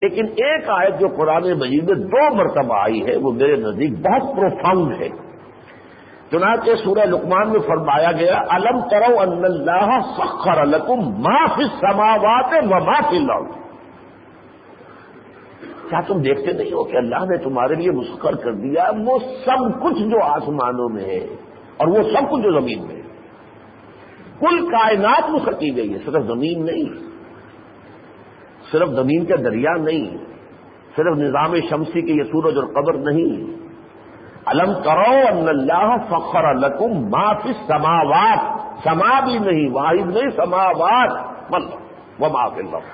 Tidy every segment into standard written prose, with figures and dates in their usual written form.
لیکن ایک آیت جو قرآن مجید میں 2 مرتبہ آئی ہے وہ میرے نزدیک بہت پروفاؤنڈ ہے۔ چنانچہ سورہ لقمان میں فرمایا گیا الم تروا ان اللہ سخر لکم ما فی السماوات و ما فی الارض، کیا تم دیکھتے نہیں ہو کہ اللہ نے تمہارے لیے مسخر کر دیا وہ سب کچھ جو آسمانوں میں ہے اور وہ سب کچھ جو زمین میں ہے، کل کائنات مسخر کی گئی ہے، صرف زمین نہیں، صرف زمین کا دریا نہیں، صرف نظام شمسی کے یہ سورج اور قمر نہیں۔ الم تروا ان اللہ سخر لکم ما فی السماوات، سما بھی نہیں، واحد نہیں، سماوات مطلب وما فی الارض،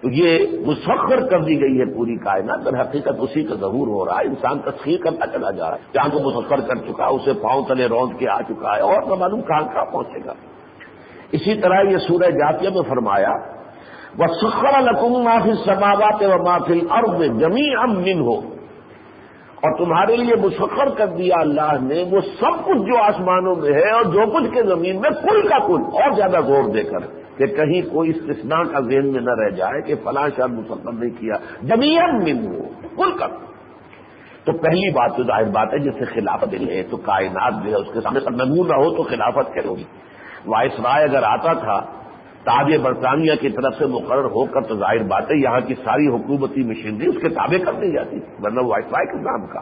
تو یہ مسخر کر دی گئی ہے پوری کائنات۔ در حقیقت اسی کا ظہور ہو رہا ہے، انسان تسخیر کرتا چلا جا رہا ہے، جہاں کو مسخر کر چکا اسے پاؤں تلے روند کے آ چکا ہے اور نہ معلوم کہاں پہنچے گا۔ اسی طرح یہ سورہ جاثیہ میں فرمایا وَسَخَّرَ لَكُم مَّا فِي السَّمَاوَاتِ وَمَا فِي الْأَرْضِ جَمِيعًا مِّنْهُ، اور تمہارے لیے مسخر کر دیا اللہ نے وہ سب کچھ جو آسمانوں میں ہے اور جو کچھ کے زمین میں، کل کا کل، اور زیادہ زور دے کر کہ کہیں کوئی استثناء کا ذہن میں نہ رہ جائے کہ فلاں شخص مسخر نہیں کیا، جميعًا مِّنْهُ، کل کا کل۔ تو پہلی بات تو ظاہر بات ہے جس سے خلافت ہے تو کائنات جو ہے اس کے سامنے نمونہ ہو تو خلافت کیا ہوگی۔ وائسرائے اگر آتا تھا تاج برطانیہ کی طرف سے مقرر ہو کر تو ظاہر بات ہے یہاں کی ساری حکومتی مشینری اس کے تابع کر دی جاتی تھی، ورنہ وائسرائے کے نام کا۔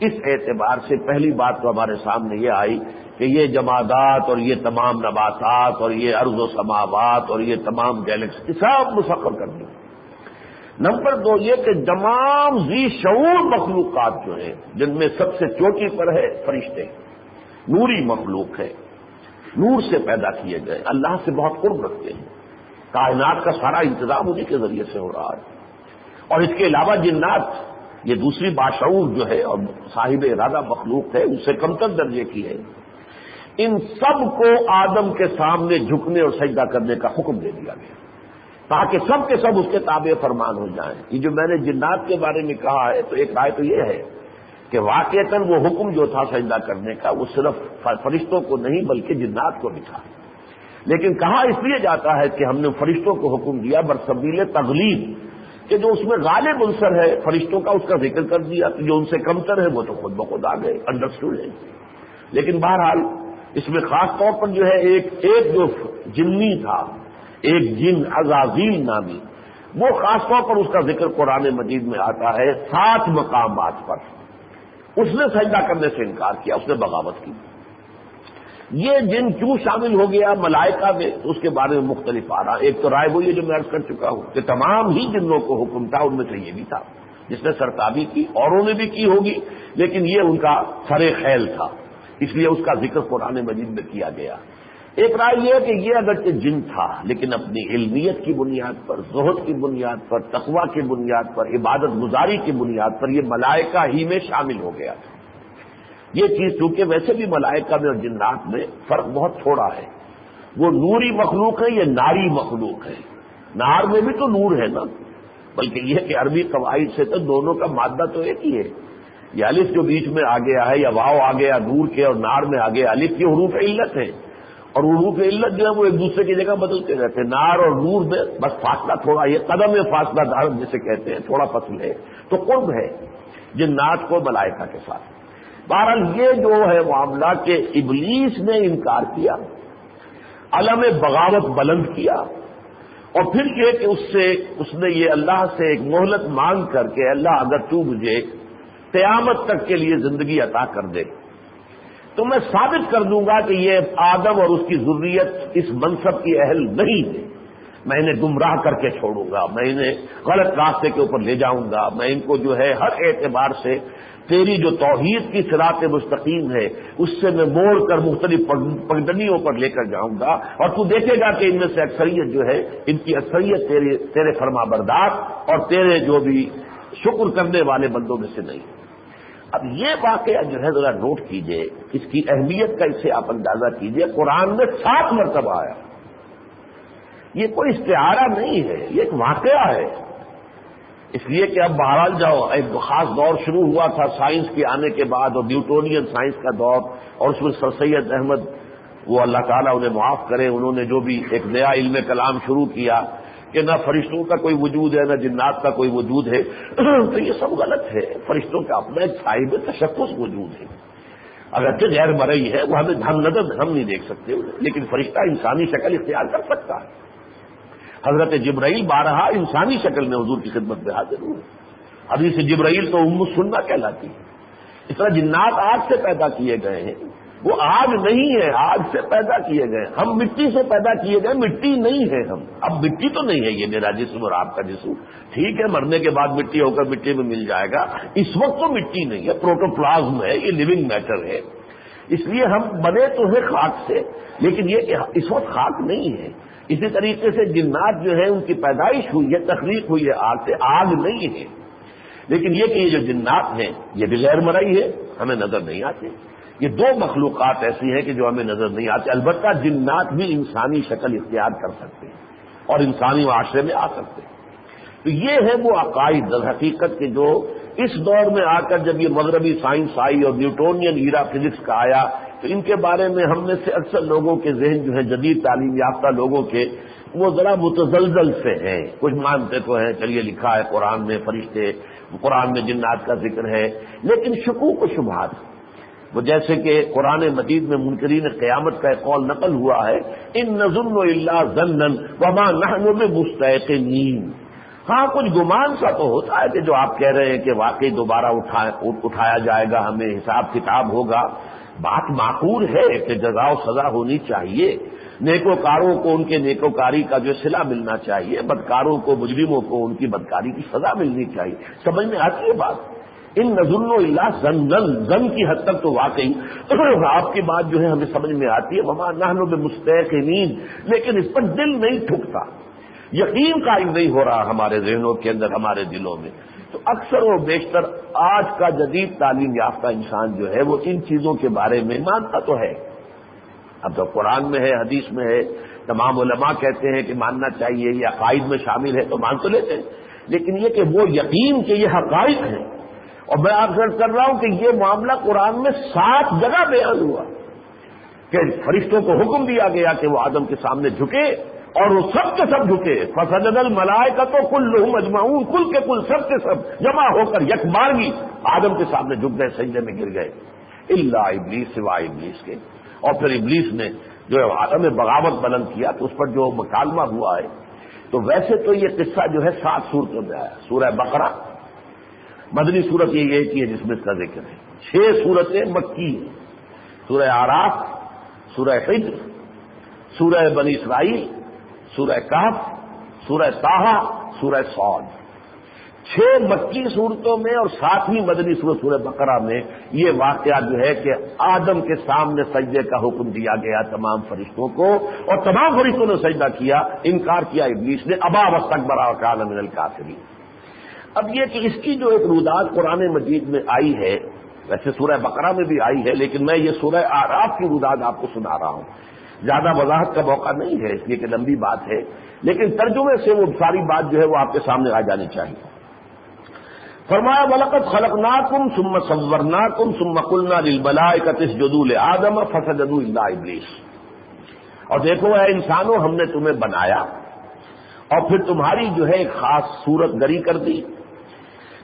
اس اعتبار سے پہلی بات تو ہمارے سامنے یہ آئی کہ یہ جمادات اور یہ تمام نباتات اور یہ ارض و سماوات اور یہ تمام گیلیکسی سب مسخر کر دی۔ نمبر 2 یہ کہ تمام ذی شعور مخلوقات جو ہیں جن میں سب سے چوٹی پر ہے فرشتے، نوری مخلوق ہے، نور سے پیدا کیے گئے، اللہ سے بہت قرب رکھتے ہیں، کائنات کا سارا انتظام انہی کے ذریعے سے ہو رہا ہے۔ اور اس کے علاوہ جنات، یہ دوسری باشعور جو ہے اور صاحب ارادہ مخلوق ہے، اس سے کمتر درجے کی ہے، ان سب کو آدم کے سامنے جھکنے اور سجدہ کرنے کا حکم دے دیا گیا تاکہ سب کے سب اس کے تابع فرمان ہو جائیں۔ یہ جو میں نے جنات کے بارے میں کہا ہے تو ایک رائے تو یہ ہے کہ واقعتاً وہ حکم جو تھا سجدہ کرنے کا وہ صرف فرشتوں کو نہیں بلکہ جنات کو بھی تھا، لیکن کہا اس لیے جاتا ہے کہ ہم نے فرشتوں کو حکم دیا برسبیل تغلیب کہ جو اس میں غالب عنصر ہے فرشتوں کا اس کا ذکر کر دیا، تو جو ان سے کمتر ہے وہ تو خود بخود آ گئے، انڈرسٹوڈ ہے۔ لیکن بہرحال اس میں خاص طور پر جو ہے ایک جو جنی تھا، ایک جن عزازیل نامی، وہ خاص طور پر اس کا ذکر قرآن مجید میں آتا ہے 7 مقامات پر۔ اس نے سجدہ کرنے سے انکار کیا، اس نے بغاوت کی۔ یہ جن کیوں شامل ہو گیا ملائکہ میں اس کے بارے میں مختلف آ رہا۔ ایک تو رائے وہ یہ جو میں عرض کر چکا ہوں کہ تمام ہی جنوں کو حکم تھا، ان میں سے یہ بھی تھا جس نے سرتابی کی، اوروں نے بھی کی ہوگی لیکن یہ ان کا سر خیل تھا، اس لیے اس کا ذکر قرآن مجید میں کیا گیا۔ ایک رائے یہ ہے کہ یہ اگرچہ جن تھا لیکن اپنی علمیت کی بنیاد پر، زہد کی بنیاد پر، تقویٰ کی بنیاد پر، عبادت گزاری کی بنیاد پر یہ ملائکہ ہی میں شامل ہو گیا تھا۔ یہ چیز چونکہ ویسے بھی ملائکہ میں اور جنات میں فرق بہت تھوڑا ہے، وہ نوری مخلوق ہے، یہ ناری مخلوق ہے۔ نار میں بھی تو نور ہے نا، بلکہ یہ کہ عربی قواعد سے تو دونوں کا مادہ تو ایک ہی ہے۔ یہ الف جو بیچ میں آ گیا ہے یا واو آ گیا نور کے اور نار میں آ گیا الف، یہ حروف علت ہے، اور حروف علت جو ہے وہ ایک دوسرے کی جگہ بدلتے رہتے ہیں۔ نار اور نور میں بس فاصلہ تھوڑا، یہ قدم فاصلہ دار جسے کہتے ہیں، تھوڑا فصل ہے، تو قرب ہے جنات کو ملائکہ کے ساتھ۔ بہرحال یہ جو ہے معاملہ کہ ابلیس نے انکار کیا، علم بغاوت بلند کیا، اور پھر یہ کہ اس نے یہ اللہ سے ایک مہلت مانگ کر کے اللہ اگر تو مجھے قیامت تک کے لیے زندگی عطا کر دے تو میں ثابت کر دوں گا کہ یہ آدم اور اس کی ذریت اس منصب کی اہل نہیں ہے، میں انہیں گمراہ کر کے چھوڑوں گا، میں انہیں غلط راستے کے اوپر لے جاؤں گا، میں ان کو جو ہے ہر اعتبار سے تیری جو توحید کی صراط مستقیم ہے اس سے میں موڑ کر مختلف پگڈنیوں پر لے کر جاؤں گا، اور تو دیکھے گا کہ ان میں سے اکثریت جو ہے ان کی اکثریت تیرے فرما بردار اور تیرے جو بھی شکر کرنے والے بندوں میں سے نہیں۔ اب یہ واقعہ جو ہے ذرا نوٹ کیجئے، اس کی اہمیت کا اسے آپ اندازہ کیجئے۔ قرآن میں 7 مرتبہ آیا، یہ کوئی استعارہ نہیں ہے، یہ ایک واقعہ ہے۔ اس لیے کہ اب بہرحال جاؤ، ایک خاص دور شروع ہوا تھا سائنس کے آنے کے بعد، اور نیوٹونین سائنس کا دور، اور اس میں سر سید احمد وہ اللہ تعالیٰ انہیں معاف کرے، انہوں نے جو بھی ایک نیا علم کلام شروع کیا کہ نہ فرشتوں کا کوئی وجود ہے نہ جنات کا کوئی وجود ہے، تو یہ سب غلط ہے۔ فرشتوں کا اپنا ایک صاحب تشخص وجود ہے، اگرچہ غیر مرئی ہے، وہ ہم نظر ہم نہیں دیکھ سکتے انہیں، لیکن فرشتہ انسانی شکل اختیار کر سکتا ہے۔ حضرت جبرائیل بارہا انسانی شکل میں حضور کی خدمت میں حاضر ہوئے۔ حدیث جبرائیل تو ام السنہ کہلاتی ہے۔ اس طرح جنات آگ سے پیدا کیے گئے ہیں، وہ آگ نہیں ہے، آگ سے پیدا کیے گئے، ہم مٹی سے پیدا کیے گئے، مٹی نہیں ہے ہم۔ اب مٹی تو نہیں ہے یہ میرا جسم اور آپ کا جسم، ٹھیک ہے مرنے کے بعد مٹی ہو کر مٹی میں مل جائے گا، اس وقت تو مٹی نہیں ہے، پروٹوپلازم ہے، یہ لیونگ میٹر ہے، اس لیے ہم بنے تو ہیں خاک سے، لیکن یہ اس وقت خاک نہیں ہے۔ اسی طریقے سے جنات جو ہے ان کی پیدائش ہوئی ہے، تخلیق ہوئی ہے آگ سے، آگ نہیں ہے، لیکن یہ کہ یہ جو جنات ہیں یہ بھی غیر مرئی ہے، ہمیں نظر نہیں آتے۔ یہ دو مخلوقات ایسی ہیں کہ جو ہمیں نظر نہیں آتے۔ البتہ جنات بھی انسانی شکل اختیار کر سکتے ہیں اور انسانی معاشرے میں آ سکتے ہیں۔ تو یہ ہے وہ عقائد در حقیقت کے جو اس دور میں آ کر جب یہ مغربی سائنس آئی اور نیوٹونین ایرا فزکس کا آیا تو ان کے بارے میں ہم میں سے اکثر لوگوں کے ذہن جو ہے جدید تعلیم یافتہ لوگوں کے وہ ذرا متزلزل سے ہیں۔ کچھ مانتے تو ہیں چلیے لکھا ہے قرآن میں فرشتے، قرآن میں جنات کا ذکر ہے، لیکن شکوک و شبہات، وہ جیسے کہ قرآن مجید میں منکرین قیامت کا ایک قول نقل ہوا ہے، ان نظن الا ظنا وما نحن بمستيقنين۔ ہاں کچھ گمان سا تو ہوتا ہے کہ جو آپ کہہ رہے ہیں کہ واقعی دوبارہ اٹھایا جائے گا، ہمیں حساب کتاب ہوگا، بات معقول ہے کہ جزا و سزا ہونی چاہیے، نیکوکاروں کو ان کے نیکوکاری کا جو صلہ ملنا چاہیے، بدکاروں کو مجرموں کو ان کی بدکاری کی سزا ملنی چاہیے، سمجھ میں آتی ہے بات۔ ان نظن الا ظنا، ظن کی حد تک تو واقعی آپ کی بات جو ہے ہمیں سمجھ میں آتی ہے، وما نحن بمستيقنين، لیکن اس پر دل نہیں ٹھکتا، یقین قائم نہیں ہو رہا ہمارے ذہنوں کے اندر، ہمارے دلوں میں۔ تو اکثر و بیشتر آج کا جدید تعلیم یافتہ انسان جو ہے وہ ان چیزوں کے بارے میں مانتا تو ہے، اب تو قرآن میں ہے، حدیث میں ہے، تمام علماء کہتے ہیں کہ ماننا چاہیے، یہ عقائد میں شامل ہے تو مان تو لیتے ہیں، لیکن یہ کہ وہ یقین کہ یہ حقائق ہیں۔ اور میں آپ سے کر رہا ہوں کہ یہ معاملہ قرآن میں 7 جگہ بیان ہوا کہ فرشتوں کو حکم دیا گیا کہ وہ آدم کے سامنے جھکے، اور وہ سب کے سب جھکے، فسجد الملائکۃ کلھم اجمعون، کل کے کل سب کے سب جمع ہو کر یکبارگی آدم کے سامنے جھک گئے، سجدے میں گر گئے، الا ابلیس، سوائے ابلیس کے۔ اور پھر ابلیس نے جو عالم بغاوت بلند کیا تو اس پر جو مکالمہ ہوا ہے، تو ویسے تو یہ قصہ جو ہے 7 سورتوں میں آیا۔ سورہ بقرہ مدنی سورت یہ ایک ہی ہے جس میں اس کا ذکر ہے، 6 سورتیں مکی ہیں، سورہ اعراف، سورہ حجر، سورہ بنی اسرائیل، سورہ کہف، سورہ طٰہٰ، سورہ صاد۔ 6 مکی صورتوں میں اور 7ویں مدنی سورت سورہ بقرہ میں یہ واقعہ جو ہے کہ آدم کے سامنے سجدے کا حکم دیا گیا تمام فرشتوں کو، اور تمام فرشتوں نے سجدہ کیا، انکار کیا ابلیس نے، ابا واستکبر وکان من الکافرین۔ اب یہ کہ اس کی جو ایک روداد قرآن مجید میں آئی ہے، ویسے سورہ بقرہ میں بھی آئی ہے، لیکن میں یہ سورہ اعراف کی روداد آپ کو سنا رہا ہوں، زیادہ وضاحت کا موقع نہیں ہے اس لیے کہ لمبی بات ہے، لیکن ترجمے سے وہ ساری بات جو ہے وہ آپ کے سامنے آ جانی چاہیے۔ فرمایا وَلَقَدْ خَلَقْنَاكُمْ ثُمَّ صَوَّرْنَاكُمْ ثُمَّ قُلْنَا لِلْمَلَائِكَةِ اسْجُدُوا لِآدَمَ فَسَجَدُوا إِلَّا إِبْلِيسَ۔ اور دیکھو اے انسانوں، ہم نے تمہیں بنایا اور پھر تمہاری جو ہے ایک خاص صورت گری کر دی،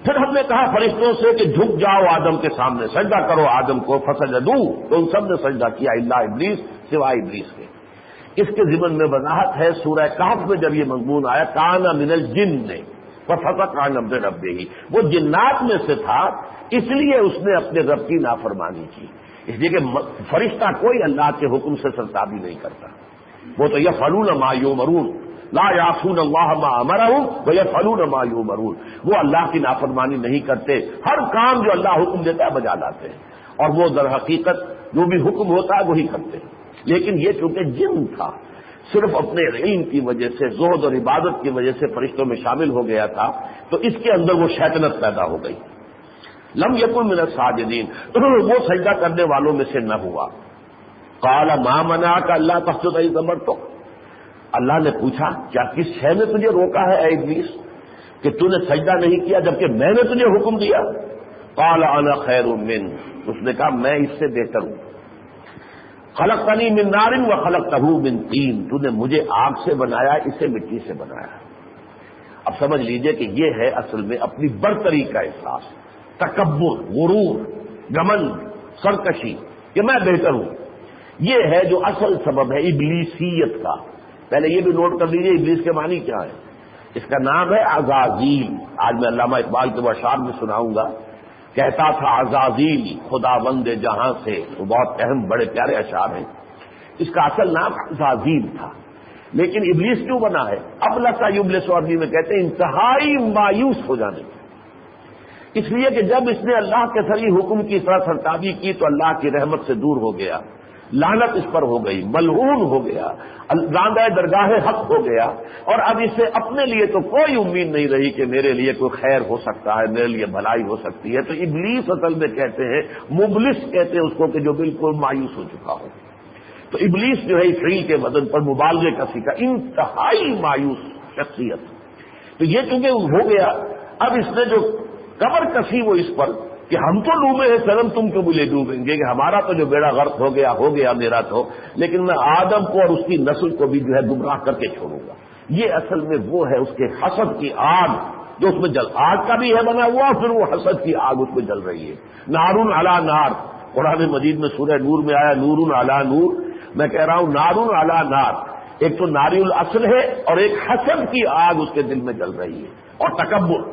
پھر ہم نے کہا فرشتوں سے کہ جھک جاؤ آدم کے سامنے، سجدہ کرو آدم کو، فسجدوا، تو ان سب نے سجدہ کیا، الا ابلیس، سوائے ابلیس کے۔ اس کے ضمن میں وضاحت ہے، سورہ کہف میں جب یہ مضمون آیا کان من الجن ففسق عن امر ربہ، وہ جنات میں سے تھا، اس لیے اس نے اپنے رب کی نافرمانی کی، اس لیے کہ فرشتہ کوئی اللہ کے حکم سے سرتابی نہیں کرتا، وہ تو یفعلون ما یؤمرون، لا یعصون اللہ ما امرہم ویفعلون ما یؤمرون، وہ اللہ کی نافرمانی نہیں کرتے، ہر کام جو اللہ حکم دیتا ہے بجا لاتے ہیں، اور وہ در حقیقت جو بھی حکم ہوتا ہے وہی کرتے ہیں۔ لیکن یہ چونکہ جن تھا، صرف اپنے علم کی وجہ سے، زہد اور عبادت کی وجہ سے فرشتوں میں شامل ہو گیا تھا، تو اس کے اندر وہ شیطنت پیدا ہو گئی، لم یکن من الساجدین، وہ سجدہ کرنے والوں میں سے نہ ہوا۔ قال ما منعک الا تسجد اذ امرتک، اللہ نے پوچھا کیا کس شے نے تجھے روکا ہے اے ابلیس کہ تو نے سجدہ نہیں کیا جبکہ میں نے تجھے حکم دیا؟ قال انا خیر منہ، اس نے کہا میں اس سے بہتر ہوں، خلقتنی من نار وخلقتہ من طین، تو نے مجھے آگ سے بنایا، اسے مٹی سے بنایا۔ اب سمجھ لیجئے کہ یہ ہے اصل میں اپنی برتری کا احساس، تکبر، غرور، گمنڈ، سرکشی کہ میں بہتر ہوں. یہ ہے جو اصل سبب ہے ابلیسیت کا. پہلے یہ بھی نوٹ کر لیجئے ابلیس کے معنی کیا ہے. اس کا نام ہے عزازیل. آج میں علامہ اقبال کے وہ اشعار میں سناؤں گا. کہتا تھا عزازیل خداوند جہاں سے، وہ بہت اہم بڑے پیارے اشعار ہیں. اس کا اصل نام عزازیل تھا، لیکن ابلیس کیوں بنا ہے؟ ابلسا یبلس عربی میں کہتے ہیں انتہائی مایوس ہو جانے. اس لیے کہ جب اس نے اللہ کے صریح حکم کی طرح سرتابی کی تو اللہ کی رحمت سے دور ہو گیا، لعنت اس پر ہو گئی، ملعون ہو گیا، راندہ درگاہ حق ہو گیا، اور اب اسے اپنے لیے تو کوئی امید نہیں رہی کہ میرے لیے کوئی خیر ہو سکتا ہے، میرے لیے بھلائی ہو سکتی ہے. تو ابلیس اصل میں کہتے ہیں، مبلس کہتے ہیں اس کو کہ جو بالکل مایوس ہو چکا ہو. تو ابلیس جو ہے اس فعل کے وزن پر مبالغے کا سکا، انتہائی مایوس شخصیت. تو یہ چونکہ ہو گیا، اب اس نے جو کمر کسی وہ اس پر کہ ہم تو ڈوبے ہیں سرم، تم کیوں بولے ڈوبیں گے، کہ ہمارا تو جو بیڑا غرق ہو گیا میرا تو، لیکن میں آدم کو اور اس کی نسل کو بھی جو ہے گمراہ کر کے چھوڑوں گا. یہ اصل میں وہ ہے اس کے حسد کی آگ جو اس میں آگ کا بھی ہے بنا ہوا، پھر وہ حسد کی آگ اس میں جل رہی ہے. نارون علی نار، قرآن مجید میں سورہ نور میں آیا نورن علی نور. میں کہہ رہا ہوں نارون علی نار، ایک تو ناری الاصل ہے اور ایک حسد کی آگ اس کے دل میں جل رہی ہے. اور تکبر،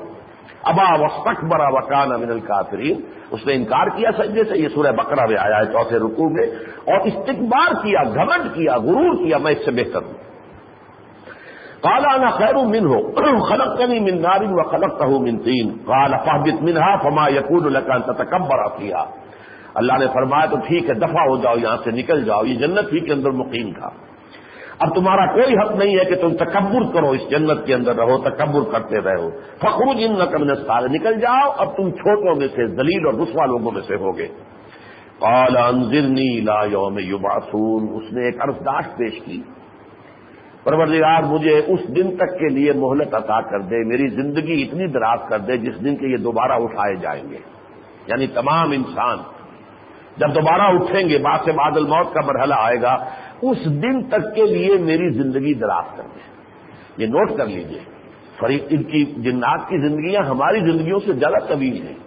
ابا واستکبر وکان من الکافرین، اس نے انکار کیا سجدے سے. یہ سورہ بقرہ میں آیا ہے 4 رکوع میں. اور استکبار کیا، گھمنڈ کیا، غرور کیا میں اس سے بہتر ہوں. قال انا خیر منه خلقتنی من نار وخلقته من طین قال فاهبط منها فما يكون لك ان تتكبر فيها. اللہ نے فرمایا تو ٹھیک ہے، دفع ہو جاؤ یہاں سے، نکل جاؤ، یہ جنت ہی کے اندر مقیم تھا. اب تمہارا کوئی حق نہیں ہے کہ تم تکبر کرو، اس جنت کے اندر رہو، تکبر کرتے رہو. فخرج انک من الصاغرین، نکل جاؤ، اب تم چھوٹوں میں سے، ذلیل اور رسوا لوگوں میں سے ہوگے. قال انظرنی الی یوم یبعثون، اس نے ایک عرضداشت پیش کی، پروردگار مجھے اس دن تک کے لیے مہلت عطا کر دے، میری زندگی اتنی دراز کر دے جس دن کے یہ دوبارہ اٹھائے جائیں گے. یعنی تمام انسان جب دوبارہ اٹھیں گے، بعد سے بعد الموت کا مرحلہ آئے گا، اس دن تک کے لیے میری زندگی دراز کر دیں. یہ نوٹ کر لیجئے، فریق ان کی جنات کی زندگیاں ہماری زندگیوں سے زیادہ طویل ہیں.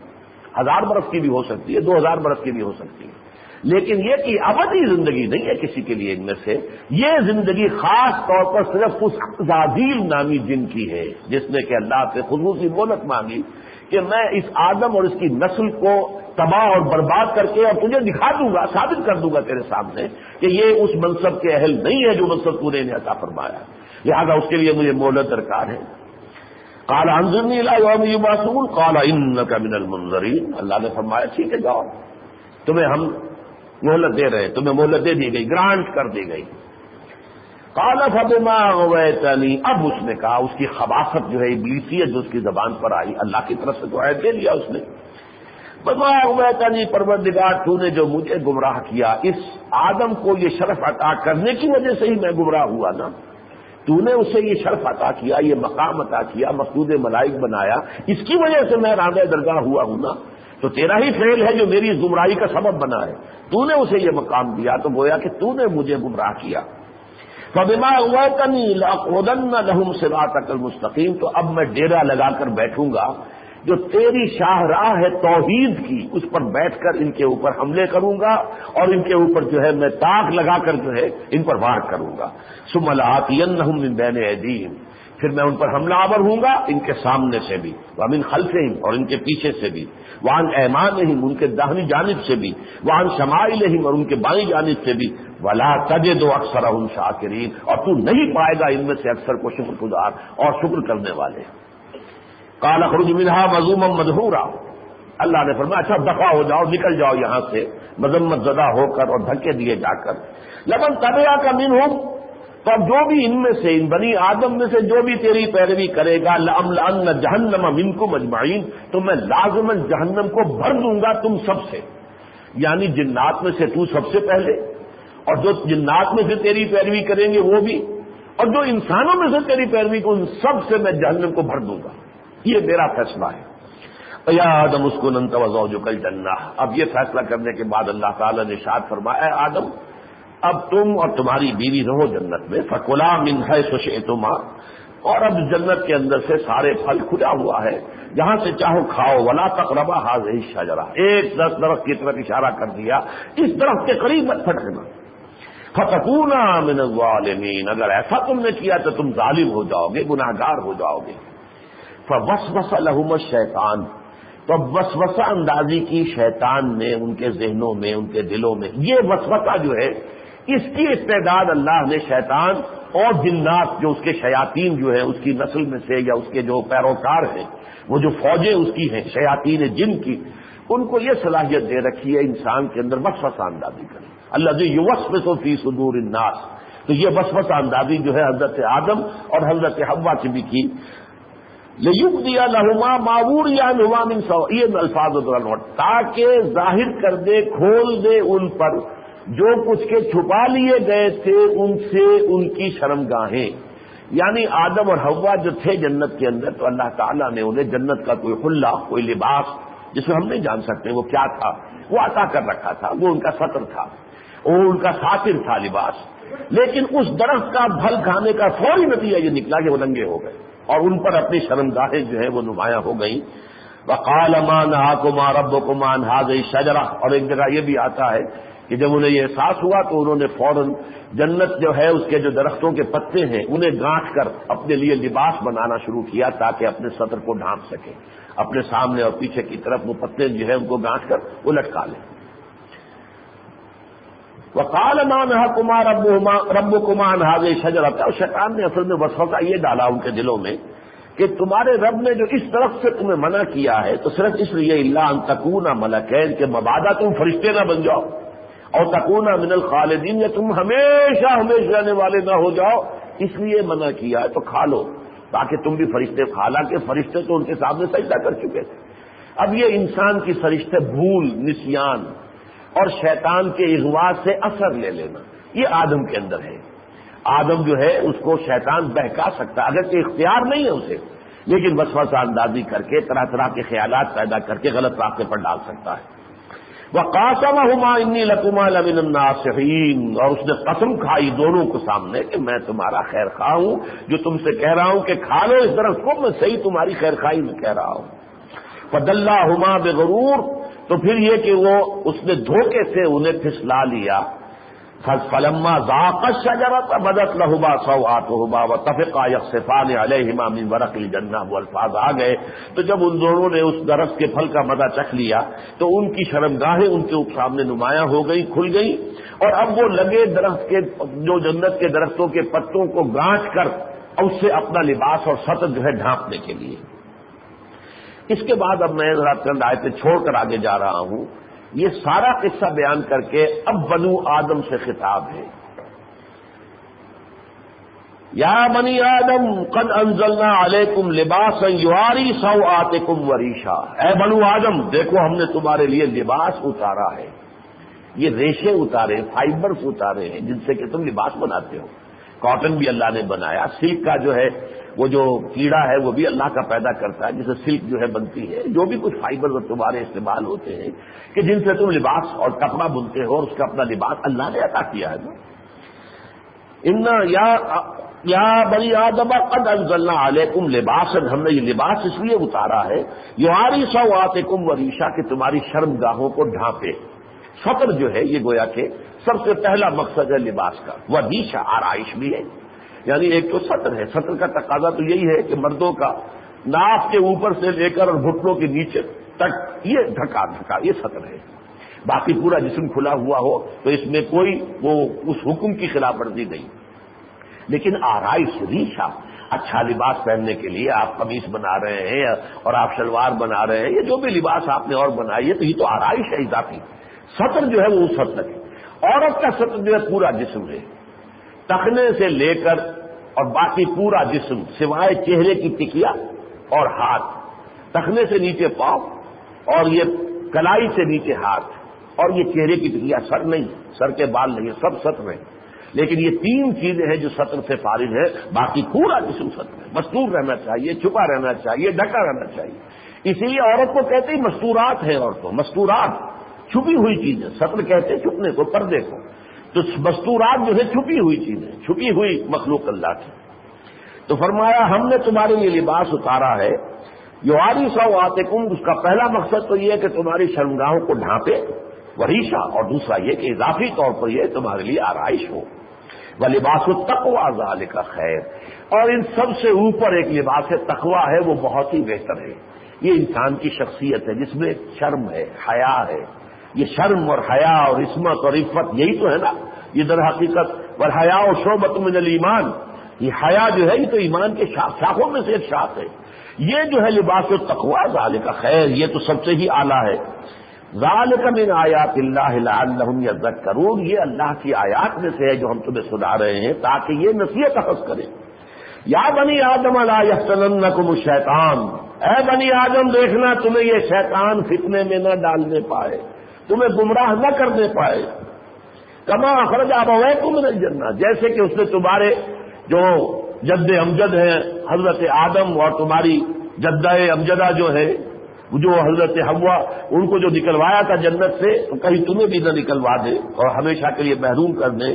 1000 برس کی بھی ہو سکتی ہے، 2000 برس کی بھی ہو سکتی ہے، لیکن یہ کہ ابدی زندگی نہیں ہے کسی کے لیے ان میں سے. یہ زندگی خاص طور پر صرف اس عزازیل نامی جن کی ہے جس نے کہ اللہ سے خصوصی مہلت مانگی کہ میں اس آدم اور اس کی نسل کو تباہ اور برباد کر کے اور تجھے دکھا دوں گا، ثابت کر دوں گا تیرے سامنے کہ یہ اس منصب کے اہل نہیں ہے جو منصب تو نے انہیں عطا فرمایا، لہذا اس کے لیے مجھے مہلت درکار ہے. قال انظرنی الی یوم یبعثون قال انک من المنظرین. اللہ نے فرمایا ٹھیک ہے جاؤ، تمہیں ہم مہلت دے رہے ہیں، تمہیں مہلت دے دی گئی، گرانٹ کر دی گئی. قال فبما اغویتنی، اب اس نے کہا، اس کی خباثت جو ہے ابلیسیت جو اس کی زبان پر آئی، اللہ کی طرف سے تو عہد دے لیا اس نے. بما اغویتنی، پروردگار تو نے جو مجھے گمراہ کیا، اس آدم کو یہ شرف عطا کرنے کی وجہ سے ہی میں گمراہ ہوا نا. تو نے اسے یہ شرف عطا کیا، یہ مقام عطا کیا، مسجود ملائک بنایا، اس کی وجہ سے میں راندہ درگاہ ہوا ہوں نا. تو تیرا ہی فعل ہے جو میری گمراہی کا سبب بنا ہے، تو نے اسے یہ مقام دیا، تو گویا کہ تو نے مجھے گمراہ کیا. فبما اغویتنی لاقعدن لهم صراطک المستقیم، تو اب میں ڈیرا لگا کر بیٹھوں گا جو تیری شاہراہ ہے توحید کی، اس پر بیٹھ کر ان کے اوپر حملے کروں گا اور ان کے اوپر جو ہے میں تاک لگا کر جو ہے ان پر وار کروں گا. ثم لآتینہم من بین ایدیہم، پھر میں ان پر حملہ آور ہوں گا ان کے سامنے سے بھی، ومن خلفہم، اور ان کے پیچھے سے بھی، وعن ایمانہم، ان کے داہنی جانب سے بھی، وعن شمائلہم، اور ان کے بائیں جانب سے بھی، ولا تجد اکثرہم شاکرین، اور تو نہیں پائے گا ان میں سے اکثر کو شکر گزار اور شکر کرنے والے. قال اخرج منها مذموما مدحورا، اللہ نے فرمایا اچھا دفع ہو جاؤ، نکل جاؤ یہاں سے مذمت زدہ ہو کر اور دھکے دیے جا کر. لمن تبعک منہم، تو اب جو بھی ان میں سے، ان بنی آدم میں سے جو بھی تیری پیروی کرے گا، لأملأن جہنم منکم اجمعین، تو میں لازماً جہنم کو بھر دوں گا تم سب سے. یعنی جنات میں سے تو سب سے پہلے، اور جو جنات میں سے تیری پیروی کریں گے وہ بھی، اور جو انسانوں میں سے تیری پیروی کو، ان سب سے میں جہنم کو بھر دوں گا. یہ میرا فیصلہ ہے. یا آدم اسکن انت وزوجک الجنہ، اب یہ فیصلہ کرنے کے بعد اللہ تعالیٰ نے ارشاد فرمایا اے آدم اب تم اور تمہاری بیوی رہو جنت میں، فکلا من حیث شئتما، اور اب جنت کے اندر سے سارے پھل کھلا ہوا ہے، جہاں سے چاہو کھاؤ، ولا تقربا هذه الشجرہ، ایک درخت کی طرف اشارہ کر دیا، اس درخت کے قریب مت پھٹکنا، فتکونا من الظالمین، اگر ایسا تم نے کیا تو تم ظالم ہو جاؤ گے، گناہگار ہو جاؤ گے۔ فوسوس لهم الشیطان، تو وسوسہ اندازی کی شیطان نے ان کے ذہنوں میں، ان کے دلوں میں۔ یہ وسوسہ جو ہے اس کی استعداد اللہ نے شیطان اور جنات، جو اس کے شیاطین جو ہے اس کی نسل میں سے یا اس کے جو پیروکار ہیں، وہ جو فوجیں اس کی ہیں شیاطین جن کی، ان کو یہ صلاحیت دے رکھی ہے انسان کے اندر وسوسہ اندازی کرے، الذی یوسوس فی صدور الناس۔ تو یہ وسوسہ اندازی جو ہے حضرت آدم اور حضرت حوا کی بھی کی۔ لِيُبْدِيَ لَهُمَا مَا وُرِيَ عَنْهُمَا مِنْ سَوْءٍ، یہ الفاظ ادھر، تاکہ ظاہر کر دے، کھول دے ان پر جو کچھ کے چھپا لیے گئے تھے ان سے ان کی شرمگاہیں۔ یعنی آدم اور حوا جو تھے جنت کے اندر، تو اللہ تعالیٰ نے انہیں جنت کا کوئی حلہ، کوئی لباس جسے ہم نہیں جان سکتے وہ کیا تھا، وہ عطا کر رکھا تھا، وہ ان کا سطر تھا، وہ ان کا ساتر تھا لباس۔ لیکن اس درخت کا پھل کھانے کا فوری نتیجہ یہ نکلا کہ وہ ننگے ہو گئے اور ان پر اپنی شرمگاہیں جو ہیں وہ نمایاں ہو گئیں۔ وَقَالَ مَا نَهَاكُمَا رَبُّكُمْ عَنْ هَٰذِهِ الشَّجَرَةِ، اور ایک جگہ یہ بھی آتا ہے کہ جب انہیں یہ احساس ہوا تو انہوں نے فوراً جنت جو ہے اس کے جو درختوں کے پتے ہیں انہیں گانٹھ کر اپنے لیے لباس بنانا شروع کیا تاکہ اپنے سطر کو ڈھانپ سکیں، اپنے سامنے اور پیچھے کی طرف وہ پتے جو ہے ان کو گانٹھ کر وہ لٹکا لیں۔ وَقَالَ مَا نَهَاكُمَا رَبُّكُمَا عَنْ هَٰذِهِ الشَّجَرَةِ، اور شیطان نے اصل میں وسوسہ یہ ڈالا ان کے دلوں میں کہ تمہارے رب نے جو اس درخت سے تمہیں منع کیا ہے تو صرف اس لیے الا ان تکونا ملکین، کہ مبادا تم فرشتے نہ بن جاؤ، اور تکونا من الخالدین، یا تم ہمیشہ ہمیشہ رہنے والے نہ ہو جاؤ، اس لیے منع کیا ہے، تو کھا لو تاکہ تم بھی فرشتے، حالانکہ فرشتے تو ان کے سامنے سجدہ کر چکے تھے۔ اب یہ انسان کی فرشتے بھول، نسیان اور شیطان کے اغوا سے اثر لے لینا، یہ آدم کے اندر ہے۔ آدم جو ہے اس کو شیطان بہکا سکتا ہے، اگرچہ اختیار نہیں ہے اسے، لیکن وسوسہ اندازی کر کے طرح طرح کے خیالات پیدا کر کے غلط راستے پر ڈال سکتا ہے۔ وَقَاسَمَهُمَا إِنِّي لَكُمَا لَمِنَ النَّاصِحِينَ، اور اس نے قسم کھائی دونوں کو سامنے کہ میں تمہارا خیر خواہ ہوں، جو تم سے کہہ رہا ہوں کہ کھا لو اس درخت کو، میں صحیح تمہاری خیر خواہی میں کہہ رہا ہوں۔ فَدَلَّاهُمَا بِغُرُورٍ، تو پھر یہ کہ وہ اس نے دھوکے سے انہیں پھسلا لیا۔ فَلَمَّا ذَاقَا الشَّجَرَةَ بَدَتْ لَهُمَا سَوْآتُهُمَا وَطَفِقَا يَخْصِفَانِ عَلَيْهِمَا مِنْ وَرَقِ الْجَنَّةِ، وہ الفاظ آ گئے تو جب ان دونوں نے اس درخت کے پھل کا مزہ چکھ لیا تو ان کی شرمگاہیں ان کے سامنے نمایاں ہو گئی، کھل گئی، اور اب وہ لگے درخت کے جو جنت کے درختوں کے پتوں کو گانٹھ کر اس سے اپنا لباس اور سطر جو ہے ڈھانپنے کے لیے۔ اس کے بعد اب میں ذرا چند آیتیں چھوڑ کر آگے جا رہا ہوں، یہ سارا قصہ بیان کر کے اب بنو آدم سے خطاب ہے۔ یا بنی آدم قد انزلنا علیکم لباسا یواری سوآتکم وریشا، اے بنو آدم دیکھو ہم نے تمہارے لیے لباس اتارا ہے، یہ ریشے اتارے، فائبرز اتارے ہیں جن سے کہ تم لباس بناتے ہو۔ کاٹن بھی اللہ نے بنایا، سلک کا جو ہے وہ جو کیڑا ہے وہ بھی اللہ کا پیدا کرتا ہے جسے سلک جو ہے بنتی ہے، جو بھی کچھ فائبر تمہارے استعمال ہوتے ہیں کہ جن سے تم لباس اور کپڑا بنتے ہو، اور اس کا اپنا لباس اللہ نے عطا کیا ہے۔ یا بنی آدم قد انزلنا علیکم لباسا، ہم نے یہ لباس اس لیے اتارا ہے یواری سوآتکم وریشا، کہ تمہاری شرمگاہوں کو ڈھانپے۔ سطر جو ہے یہ گویا کہ سب سے پہلا مقصد ہے لباس کا، وریشا آرائش بھی ہے، یعنی ایک تو سطر ہے، سطر کا تقاضا تو یہی ہے کہ مردوں کا ناف کے اوپر سے لے کر اور گھٹنوں کے نیچے تک یہ ڈھکا یہ سطر ہے، باقی پورا جسم کھلا ہوا ہو تو اس میں کوئی وہ اس حکم کی خلاف ورزی نہیں۔ لیکن آرائش، ریشا، اچھا لباس پہننے کے لیے آپ قمیص بنا رہے ہیں اور آپ شلوار بنا رہے ہیں، یہ جو بھی لباس آپ نے اور بنائی ہے تو یہ تو آرائش ہے اضافی۔ سطر جو ہے وہ اس حد تک ہے۔ عورت کا سطر جو ہے پورا جسم ہے، ٹخنے سے لے کر اور باقی پورا جسم سوائے چہرے کی ٹکیا اور ہاتھ، ٹخنے سے نیچے پاؤں اور یہ کلائی سے نیچے ہاتھ، اور یہ چہرے کی ٹکیا، سر نہیں، سر کے بال نہیں، سب سطر ہیں، لیکن یہ تین چیزیں ہیں جو سطر سے فارغ ہے، باقی پورا جسم سطر ہے۔ مستور رہنا چاہیے، چھپا رہنا چاہیے، ڈھکا رہنا چاہیے، اسی لیے عورت کو کہتے ہیں مستورات ہیں، عورتوں مستورات، چھپی ہوئی چیزیں، سطر کہتے ہیں چھپنے کو، پردے کو، تو مستورات جو ہے چھپی ہوئی چیزیں، چھپی ہوئی مخلوق اللہ کی۔ تو فرمایا ہم نے تمہارے لیے لباس اتارا ہے یواری سوآتکم، اس کا پہلا مقصد تو یہ ہے کہ تمہاری شرمگاہوں کو ڈھانپے، وریشا، اور دوسرا یہ کہ اضافی طور پر یہ تمہارے لیے آرائش ہو، ولباس التقوی ذالک خیر، اور ان سب سے اوپر ایک لباس تقوی ہے، وہ بہت ہی بہتر ہے۔ یہ انسان کی شخصیت ہے جس میں شرم ہے، حیا ہے۔ یہ شرم اور حیا اور عصمت اور عفت یہی تو ہے نا، یہ در حقیقت والحیاء شعبۃ من الایمان، یہ حیا جو ہے یہ تو ایمان کے شاخوں میں سے ایک شاخ ہے۔ یہ جو ہے لباس التقوی ذالک خیر، یہ تو سب سے ہی اعلیٰ ہے۔ ذالک من آیات اللہ لعلہم یذکرون، یہ اللہ کی آیات میں سے ہے جو ہم تمہیں سنا رہے ہیں تاکہ یہ نصیحت اخذ کریں۔ یا بنی آدم لا یفتننکم الشیطان، اے بنی آدم دیکھنا تمہیں یہ شیطان فتنے میں نہ ڈالنے پائے، تمہیں گمراہ نہ کرنے پائے۔ کما اخرج ابویکم من الجنہ، جیسے کہ اس نے تمہارے جو جد امجد ہیں حضرت آدم اور تمہاری جدہ امجدہ جو ہے جو حضرت حوا، ان کو جو نکلوایا تھا جنت سے، تو کہیں تمہیں بھی نہ نکلوا دے اور ہمیشہ کے لیے محروم کر دے۔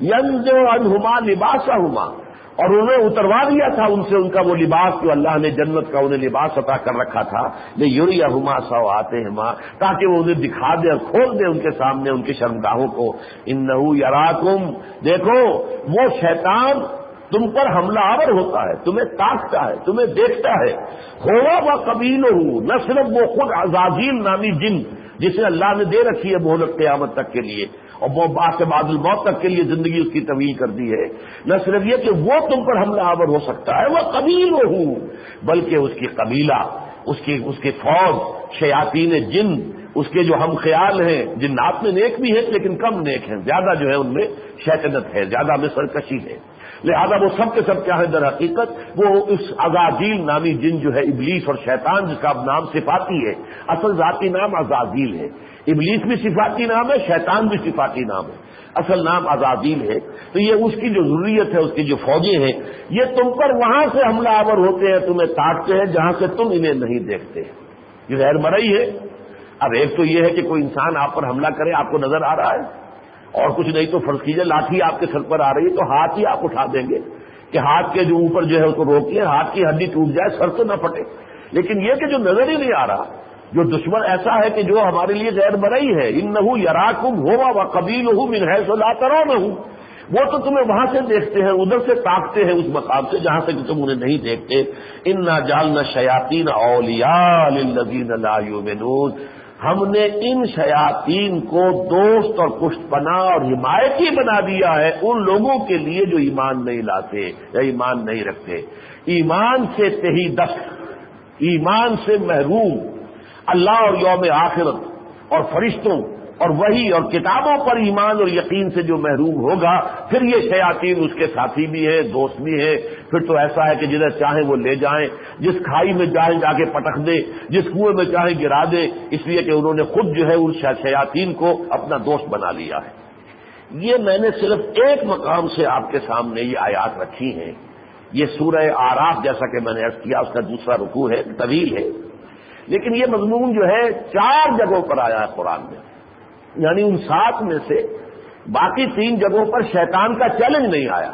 ینزع عنہما لباسہما، اور انہیں اتروا دیا تھا ان سے ان کا وہ لباس جو اللہ نے جنت کا انہیں لباس عطا کر رکھا تھا، لیریہما سوآتہما، تاکہ وہ انہیں دکھا دے اور کھول دے ان کے سامنے ان کی شرمگاہوں کو۔ انہ یراکم، دیکھو وہ شیطان تم پر حملہ آور ہوتا ہے، تمہیں تاکتا ہے، تمہیں دیکھتا ہے۔ ہوا و قبیلہ، نہ صرف وہ خود عزازیل نامی جن جسے اللہ نے دے رکھی ہے مہلت قیامت تک کے لیے اور وہ بعد الموت تک کے لیے زندگی اس کی طویل کر دی ہے، نہ صرف یہ کہ وہ تم پر حملہ آور ہو سکتا ہے، وہ قبیلہ، بلکہ اس کی قبیلہ، اس کی فوج، شیاطین جن، اس کے جو ہم خیال ہیں، جنات میں نیک بھی ہیں لیکن کم نیک ہیں، زیادہ جو ہے ان میں شیطنت ہے، زیادہ میں سرکشی ہے، لہذا وہ سب کے سب کیا ہے در حقیقت وہ اس عزازیل نامی جن جو ہے ابلیس اور شیطان جس کا اب نام صفاتی ہے، اصل ذاتی نام عزازیل ہے، ابلیس بھی صفاتی نام ہے، شیطان بھی صفاتی نام ہے، اصل نام عزازیل ہے۔ تو یہ اس کی جو ضروریت ہے، اس کی جو فوجیں ہیں، یہ تم پر وہاں سے حملہ آور ہوتے ہیں، تمہیں تاکتے ہیں جہاں سے تم انہیں نہیں دیکھتے، یہ غیر مرئی ہے۔ اب ایک تو یہ ہے کہ کوئی انسان آپ پر حملہ کرے، آپ کو نظر آ رہا ہے، اور کچھ نہیں تو فرض کیجئے لاٹھی آپ کے سر پر آ رہی ہے تو ہاتھ ہی آپ اٹھا دیں گے کہ ہاتھ کے جو اوپر جو ہے اس کو روکیے، ہاتھ کی ہڈی ٹوٹ جائے، سر تو نہ پھٹے۔ لیکن یہ کہ جو نظر ہی نہیں آ رہا، جو دشمن ایسا ہے کہ جو ہمارے لیے غیر مرئی ہے، انہ یراکم ہوا و قبیلہ من حیث لا ترونہ، وہ تو تمہیں وہاں سے دیکھتے ہیں، ادھر سے تاکتے ہیں اس مقام سے جہاں سے کہ تم انہیں نہیں دیکھتے۔ انا جعلنا الشیاطین اولیاء للذین لا یؤمنون، ہم نے ان شیاطین کو دوست اور پشت پناہ اور حمایتی بنا دیا ہے ان لوگوں کے لیے جو ایمان نہیں لاتے یا ایمان نہیں رکھتے، ایمان سے تہی دست، ایمان سے محروم، اللہ اور یوم آخرت اور فرشتوں اور وحی اور کتابوں پر ایمان اور یقین سے جو محروم ہوگا، پھر یہ شیاطین اس کے ساتھی بھی ہیں، دوست بھی ہیں، پھر تو ایسا ہے کہ جدھر چاہیں وہ لے جائیں، جس کھائی میں جائیں جا کے پٹک دے، جس کنویں میں چاہیں گرا دے، اس لیے کہ انہوں نے خود جو ہے ان شیاطین کو اپنا دوست بنا لیا ہے۔ یہ میں نے صرف ایک مقام سے آپ کے سامنے یہ آیات رکھی ہیں، یہ سورہ آراف جیسا کہ میں نے عرض کیا اس کا دوسرا رکوع ہے، طویل ہے، لیکن یہ مضمون جو ہے 4 جگہوں پر آیا ہے قرآن میں، یعنی ان 7 میں سے باقی 3 جگہوں پر شیطان کا چیلنج نہیں آیا،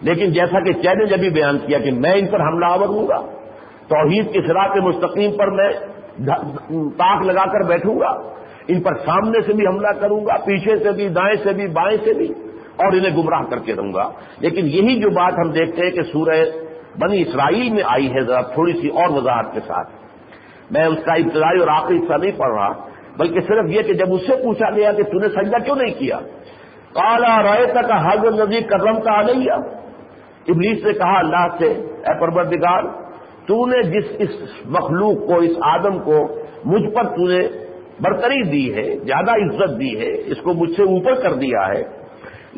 لیکن جیسا کہ چیلنج ابھی بیان کیا کہ میں ان پر حملہ آور ہوں گا، توحید کی صراط مستقیم پر میں تاک لگا کر بیٹھوں گا، ان پر سامنے سے بھی حملہ کروں گا، پیچھے سے بھی، دائیں سے بھی، بائیں سے بھی، اور انہیں گمراہ کر کے رہوں گا۔ لیکن یہی جو بات ہم دیکھتے ہیں کہ سورہ بنی اسرائیل میں آئی ہے، ذرا تھوڑی سی اور وضاحت کے ساتھ، میں اس کا ابتدائی اور آخری حصہ نہیں پڑھ رہا، بلکہ صرف یہ کہ جب اس سے پوچھا گیا کہ تو نے سجدہ کیوں نہیں کیا، قال رأیتک ھذا الذی کرمت علی، ابلیس نے کہا اللہ سے، اے پروردگار تو نے جس اس مخلوق کو، اس آدم کو مجھ پر تو نے برتری دی ہے، زیادہ عزت دی ہے، اس کو مجھ سے اوپر کر دیا ہے،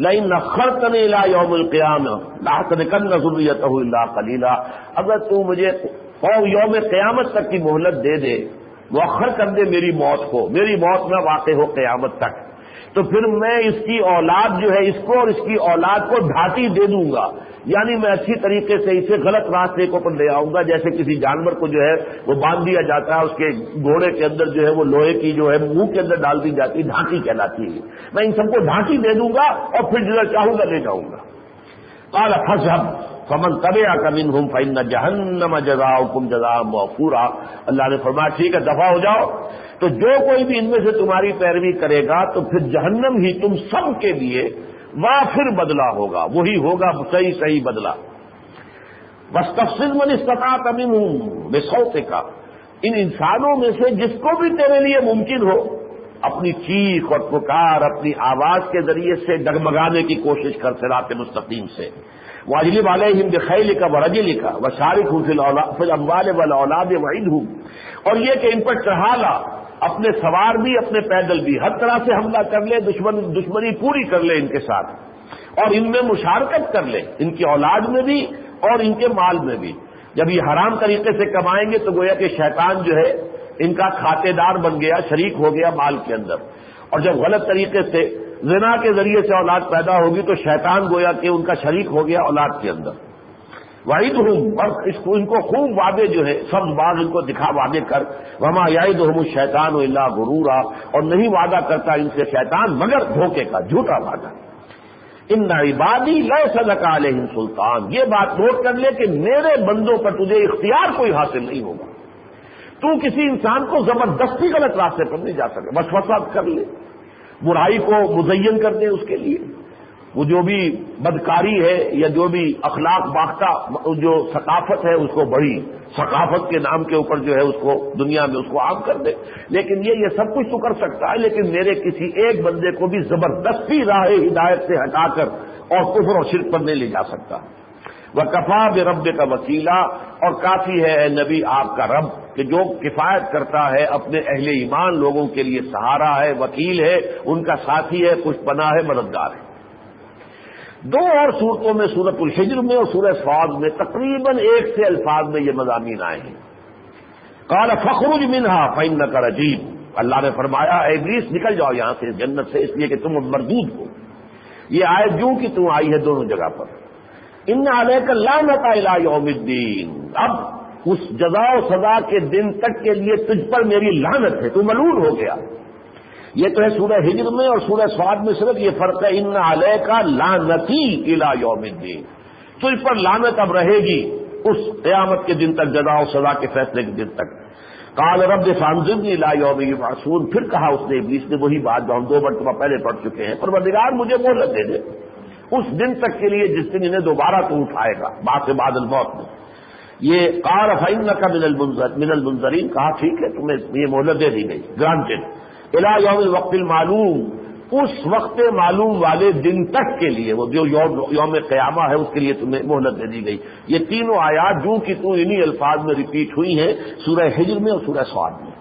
لئن اخرتنی الی یوم القیامہ لاحترقن ذریتہ الا قلیلا، اگر تو مجھے یوم قیامت تک کی مہلت دے دے، مؤخر کر دے میری موت کو، میری موت نہ واقع ہو قیامت تک، تو پھر میں اس کی اولاد جو ہے، اس کو اور اس کی اولاد کو ڈھاٹی دے دوں گا، یعنی میں اچھی طریقے سے اسے غلط راستے کو پر لے آؤں گا، جیسے کسی جانور کو جو ہے وہ باندھ دیا جاتا ہے، اس کے گھوڑے کے اندر جو ہے وہ لوہے کی جو ہے منہ کے اندر ڈال دی جاتی ہے، ڈھانٹی کہلاتی ہے، میں ان سب کو ڈھانٹی دے دوں گا اور پھر جدھر چاہوں گا لے جاؤں گا۔ قال فاذهب، فمن تبعک منہم فإن جہنم جزاؤکم جزاء موفورا. اللہ نے فرمایا ٹھیک ہے دفع ہو جاؤ، تو جو کوئی بھی ان میں سے تمہاری پیروی کرے گا تو پھر جہنم ہی تم سب کے لیے وافر بدلہ ہوگا، وہی ہوگا صحیح بدلہ. واستفزز من استطعت منہم بصوتک، ان انسانوں میں سے جس کو بھی تیرے لیے ممکن ہو اپنی چیخ اور پکار اپنی آواز کے ذریعے سے ڈگمگانے کی کوشش کر صراط مستقیم سے. واجلب علیہم بخیلک ورجلک وشارکہم فی الاموال والاولاد وعدہم، اور یہ کہ ان پر چڑھا لا اپنے سوار بھی اپنے پیدل بھی، ہر طرح سے حملہ کر لے، دشمنی پوری کر لے ان کے ساتھ، اور ان میں مشارکت کر لے، ان کی اولاد میں بھی اور ان کے مال میں بھی. جب یہ حرام طریقے سے کمائیں گے تو گویا کہ شیطان جو ہے ان کا کھاتے دار بن گیا، شریک ہو گیا مال کے اندر. اور جب غلط طریقے سے زنا کے ذریعے سے اولاد پیدا ہوگی تو شیطان گویا کہ ان کا شریک ہو گیا اولاد کے اندر. وعیدہم، اور ان کو خوب وعدے جو ہے سب باغ ان کو دکھا وعدے کر. وما یعدہم الشیطان الا غرورا، اور نہیں وعدہ کرتا ان سے شیطان مگر دھوکے کا، جھوٹا وعدہ. ان عبادی لیس لک علیہم سلطان، یہ بات نوٹ کر لے کہ میرے بندوں پر تجھے اختیار کوئی حاصل نہیں ہوگا. تو کسی انسان کو زبردستی غلط راستے پر نہیں جا سکے، وسوسہ کر لے، برائی کو مزین کر دے اس کے لیے، وہ جو بھی بدکاری ہے یا جو بھی اخلاق باختہ جو ثقافت ہے اس کو بڑی ثقافت کے نام کے اوپر جو ہے اس کو دنیا میں اس کو عام کر دے. لیکن یہ سب کچھ تو کر سکتا ہے، لیکن میرے کسی ایک بندے کو بھی زبردستی راہ ہدایت سے ہٹا کر اور کفر اور شرک پر نہیں لے جا سکتا. وَكَفَىٰ بِرَبِّكَ وَكِيلًا، اور کافی ہے اے نبی آپ کا رب کہ جو کفایت کرتا ہے اپنے اہل ایمان لوگوں کے لیے سہارا ہے، وکیل ہے، ان کا ساتھی ہے، پشت پناہ ہے، مددگار ہے. دو اور صورتوں میں، سورۃ الحجر میں اور سورہ صاد میں تقریباً ایک سے الفاظ میں یہ مضامین آئے ہیں. قال فاخرج منها فإنك رجیم، اللہ نے فرمایا اے ابلیس نکل جاؤ یہاں سے، جنت سے، اس لیے کہ تم مردود ہو. یہ آیت جو کہ تم آئی ہے دونوں جگہ پر. ان علیک اللعنۃ الی یوم الدین، اب اس جزا و سزا کے دن تک کے لیے تجھ پر میری لعنت ہے، تو ملعون ہو گیا. یہ تو ہے سورہ ہجر میں، اور سورہ صاد میں صرف یہ فرق ہے ان علیک لعنتی الی یوم الدین، تجھ پر لعنت اب رہے گی اس قیامت کے دن تک، جزا و سزا کے فیصلے کے دن تک. قال رب فانظرنی الی یوم یبعثون، پھر کہا اس نے ابلیس نے وہی بات جو ہم 2 مرتبہ پہلے پڑھ چکے ہیں، پروردگار مجھے مہلت دے دے اس دن تک کے لیے جس دن انہیں دوبارہ تو اٹھائے گا بعد الموت میں. یہ قال فإنک من المنظرین، کہا ٹھیک ہے تمہیں یہ مہلت دے دی گئی، گرانٹڈ. الی یوم الوقت المعلوم، اس وقت معلوم والے دن تک کے لیے، وہ جو یوم قیامہ ہے اس کے لیے تمہیں مہلت دے دی گئی. یہ تینوں آیات جو کہ تو انہی الفاظ میں ریپیٹ ہوئی ہیں سورہ ہجر میں اور سورہ صاد میں.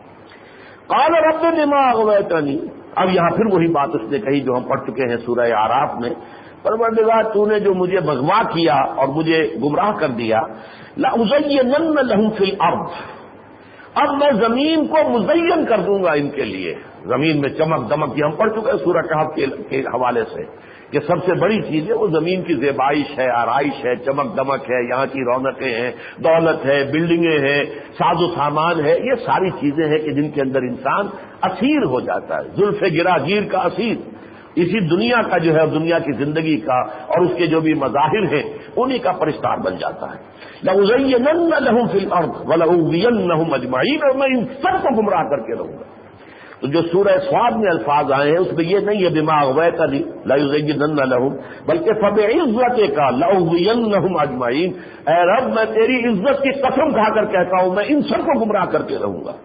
قال رب بما اغویتنی، اب یہاں پھر وہی بات اس نے کہی جو ہم پڑھ چکے ہیں سورہ اعراف میں. پروردگار تو نے جو مجھے بغوا کیا اور مجھے گمراہ کر دیا، لأزینن لہم فی الارض، اب میں زمین کو مزین کر دوں گا ان کے لیے. زمین میں چمک دمک یہ ہم پڑھ چکے ہیں سورہ کہف کے حوالے سے کہ سب سے بڑی چیز ہے وہ زمین کی زیبائش ہے، آرائش ہے، چمک دمک ہے، یہاں کی رونقیں ہیں، دولت ہے، بلڈنگیں ہیں، ساز و سامان ہے. یہ ساری چیزیں ہیں کہ جن کے اندر انسان اسیر ہو جاتا ہے، زلف گراگیر کا اسیر، اسی دنیا کا جو ہے دنیا کی زندگی کا اور اس کے جو بھی مظاہر ہیں انہی کا پرستار بن جاتا ہے. لَأُزَيِّنَنَّ لَهُمْ فِي الْأَرْضِ وَلَأُغْوِيَنَّهُمْ أَجْمَعِينَ، اور میں ان سب کو گمراہ کر کے رہوں گا. تو جو سورہ صاد میں الفاظ آئے ہیں اس میں یہ نہیں ہے بما اغویتنی لَأُزَيِّنَنَّ لَهُمْ، بلکہ فَبِعِزَّتِكَ لَأُغْوِيَنَّهُمْ أَجْمَعِينَ، اے رب میں تیری عزت کی قسم کھا کر کہتا ہوں میں ان سب کو گمراہ کر کے رہوں گا.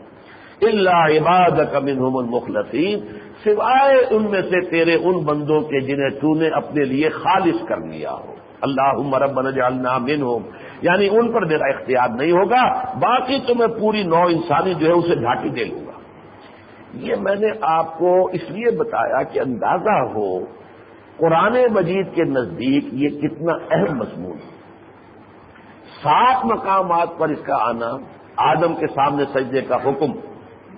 إِلَّا عِبَادَكَ مِنْهُمُ الْمُخْلَصِينَ، سوائے ان میں سے تیرے ان بندوں کے جنہیں تو نے اپنے لیے خالص کر لیا ہو. اللہم ربنا اجعلنا منہم، یعنی ان پر میرا اختیار نہیں ہوگا، باقی تو میں پوری نوع انسانی جو ہے اسے گھاٹی دے لوں گا. یہ میں نے آپ کو اس لیے بتایا کہ اندازہ ہو قرآن مجید کے نزدیک یہ کتنا اہم مضمون ہے. 7 مقامات پر اس کا آنا، آدم کے سامنے سجدے کا حکم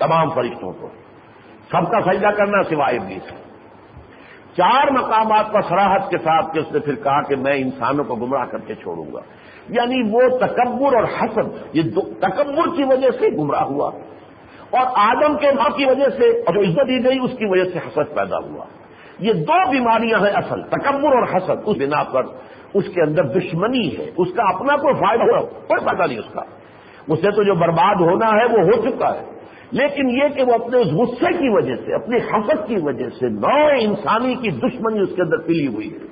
تمام فرشتوں کو، سب کا سجدہ کرنا سوائے ابلیس. 4 مقامات پر صراحت کے ساتھ کہ اس نے پھر کہا کہ میں انسانوں کو گمراہ کر کے چھوڑوں گا. یعنی وہ تکبر اور حسد، یہ تکبر کی وجہ سے گمراہ ہوا، اور آدم کے ماں کی وجہ سے اور جو عزت دی گئی اس کی وجہ سے حسد پیدا ہوا. یہ 2 بیماریاں ہیں اصل، تکبر اور حسد. اس بنا پر اس کے اندر دشمنی ہے، اس کا اپنا کوئی فائدہ ہو کوئی پتہ نہیں اس کا، اسے تو جو برباد ہونا ہے وہ ہو چکا ہے، لیکن یہ کہ وہ اپنے اس غصے کی وجہ سے، اپنی حسد کی وجہ سے نوع انسانی کی دشمنی اس کے اندر پلی ہوئی ہے۔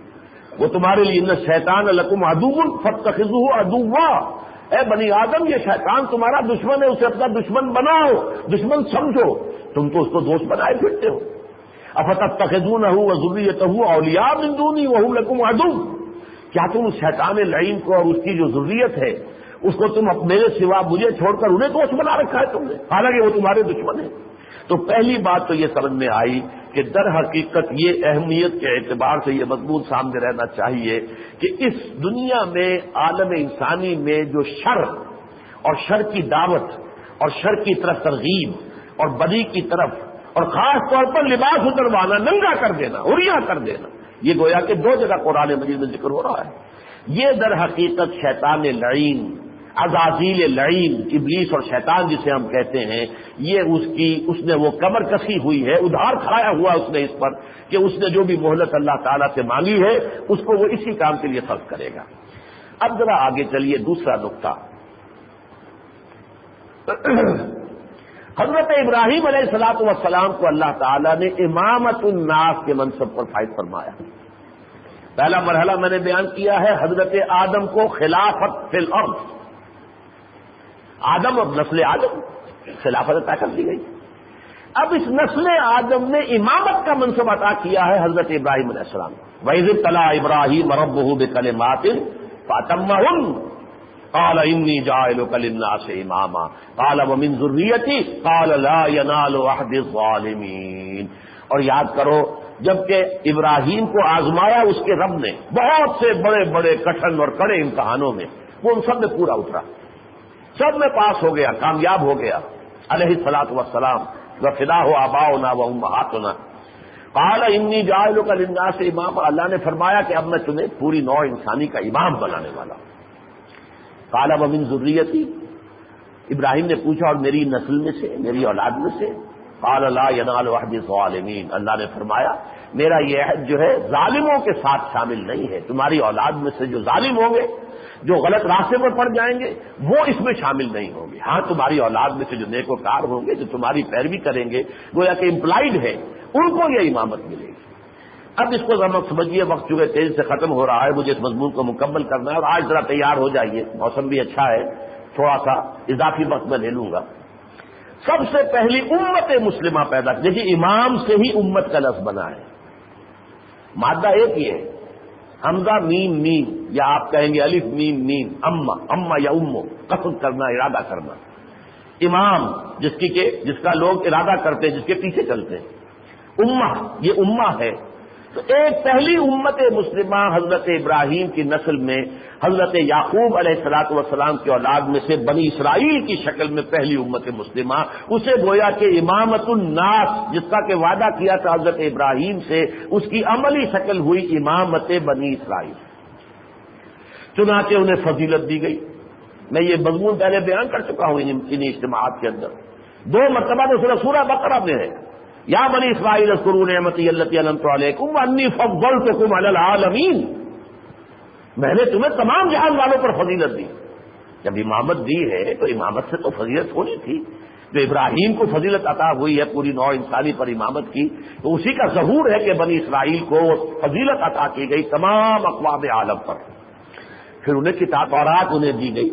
وہ تمہارے لیے ان شیطان لکم عدو فاتخذوہ عدوا، اے بنی آدم یہ شیطان تمہارا دشمن ہے، اسے اپنا دشمن بناؤ، دشمن سمجھو، تم تو اس کو دوست بنائے پھرتے ہو۔ افتتخذونہ وذریتہ اولیاء من دونی وہم لکم عدو، کیا تم اس شیطان لعین کو اور اس کی جو ذریت ہے اس کو تم میرے سوا مجھے چھوڑ کر انہیں دوست بنا رکھا ہے تم نے، حالانکہ وہ تمہارے دشمن ہیں۔ تو پہلی بات تو یہ سمجھ میں آئی کہ در حقیقت یہ اہمیت کے اعتبار سے یہ مضمون سامنے رہنا چاہیے کہ اس دنیا میں عالم انسانی میں جو شر اور شر کی دعوت اور شر کی طرف ترغیب اور بدی کی طرف اور خاص طور پر لباس اتروانا، ننگا کر دینا، عریاں کر دینا، یہ گویا کہ دو جگہ قرآن مجید میں ذکر ہو رہا ہے۔ یہ در حقیقت شیطان لعین، عزازیل لعین، ابلیس اور شیطان جسے ہم کہتے ہیں، یہ اس نے وہ کمر کسی ہوئی ہے، ادھار کھڑایا ہوا اس نے اس پر کہ اس نے جو بھی مہلت اللہ تعالیٰ سے مانگی ہے اس کو وہ اسی کام کے لیے صرف کرے گا۔ اب ذرا آگے چلیے، دوسرا نقطہ، حضرت ابراہیم علیہ الصلوۃ والسلام کو اللہ تعالیٰ نے امامت الناس کے منصب پر فائز فرمایا۔ پہلا مرحلہ میں نے بیان کیا ہے، حضرت آدم کو خلافت فی الارض، آدم اور نسل آدم خلافت عطا کر دی گئی۔ اب اس نسل آدم نے امامت کا منصب عطا کیا ہے حضرت ابراہیم علیہ السلام کو۔ وَإِذِ ابْتَلَىٰ إِبْرَاهِيمَ رَبُّهُ بِكَلِمَاتٍ فَأَتَمَّهُنَّ قال انی جاعلک للناس اماما قال ومن ذریتی قال لا ینال عہد الظالمین۔ اور یاد کرو جبکہ ابراہیم کو آزمایا اس کے رب نے بہت سے بڑے بڑے کٹھن اور کڑے امتحانوں میں، وہ ان سب میں پورا اترا، سب میں پاس ہو گیا، کامیاب ہو گیا علیہ الصلاۃ والسلام، وفداہ آباؤنا و امہاتنا۔ قال انی جاعلک للناس اماما، اللہ نے فرمایا کہ اب میں تمہیں پوری نوع انسانی کا امام بنانے والا ہوں۔ قال ومن ذریتی، ابراہیم نے پوچھا اور میری نسل میں سے، میری اولاد میں سے؟ قال لا ینال عہد الظالمین، اللہ نے فرمایا میرا یہ عہد جو ہے ظالموں کے ساتھ شامل نہیں ہے، تمہاری اولاد میں سے جو ظالم ہوں گے، جو غلط راستے پر پڑ جائیں گے، وہ اس میں شامل نہیں ہوں گے۔ ہاں تمہاری اولاد میں سے جو نیکوکار ہوں گے، جو تمہاری پیروی کریں گے، گویا کہ امپلائڈ ہے، ان کو یہ امامت ملے گی۔ اب اس کو ذرا سمجھیے، وقت چونکہ تیزی سے ختم ہو رہا ہے، مجھے اس مضمون کو مکمل کرنا ہے، اور آج ذرا تیار ہو جائیے، موسم بھی اچھا ہے، تھوڑا سا اضافی وقت میں لے لوں گا۔ سب سے پہلی امت مسلمہ پیدا، دیکھیے امام سے ہی امت کا لفظ بنا ہے، مادہ ایک ہی ہے، حمزہ میم میم، یا آپ کہیں گے الف میم میم، اما یا امو، قصد کرنا، ارادہ کرنا۔ امام جس کا لوگ ارادہ کرتے ہیں، جس کے پیچھے چلتے ہیں، امہ یہ امہ ہے۔ تو ایک پہلی امت مسلمہ حضرت ابراہیم کی نسل میں حضرت یعقوب علیہ الصلوۃ والسلام کی اولاد میں سے بنی اسرائیل کی شکل میں پہلی امت مسلمہ، اسے گویا کہ امامت الناس جس کا کہ وعدہ کیا تھا حضرت ابراہیم سے، اس کی عملی شکل ہوئی امامت بنی اسرائیل۔ چنانچہ انہیں فضیلت دی گئی، میں یہ مضمون پہلے بیان کر چکا ہوں ان اجتماعات کے اندر، 2 مرتبہ تو سورہ بقرہ میں ہے، یا بنی اسرائیل اذکروا نعمتی التی انعمت علیکم وانی فضلتکم علی العالمین، میں نے تمہیں تمام جہان والوں پر فضیلت دی۔ جب امامت دی ہے تو امامت سے تو فضیلت ہونی تھی، جو ابراہیم کو فضیلت عطا ہوئی ہے پوری نوع انسانی پر امامت کی، تو اسی کا ظہور ہے کہ بنی اسرائیل کو فضیلت عطا کی گئی تمام اقوام عالم پر۔ پھر انہیں کتاب تورات انہیں دی گئی،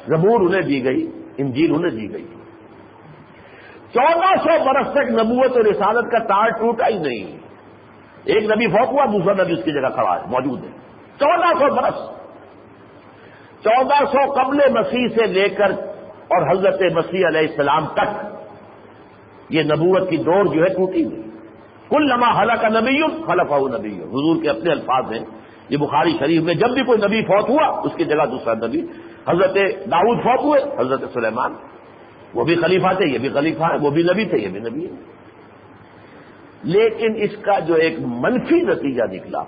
زبور انہیں دی گئی، انجیل انہیں دی گئی۔ 1400 برس تک نبوت اور رسالت کا تار ٹوٹا ہی نہیں، ایک نبی فوت ہوا، دوسرا نبی اس کی جگہ کھڑا ہے، موجود ہے۔ 1400 برس، 1400 قبل مسیح سے لے کر اور حضرت مسیح علیہ السلام تک یہ نبوت کی دوڑ جو ہے ٹوٹی نہیں۔ کلما ہلاک نبی خلفہ نبی، حضور کے اپنے الفاظ ہیں، یہ بخاری شریف میں، جب بھی کوئی نبی فوت ہوا اس کی جگہ دوسرا نبی۔ حضرت داؤد فوت ہوئے، حضرت سلیمان، وہ بھی خلیفہ تھے، یہ بھی خلیفہ ہے، وہ بھی نبی تھے، یہ بھی نبی ہے۔ لیکن اس کا جو ایک منفی نتیجہ نکلا،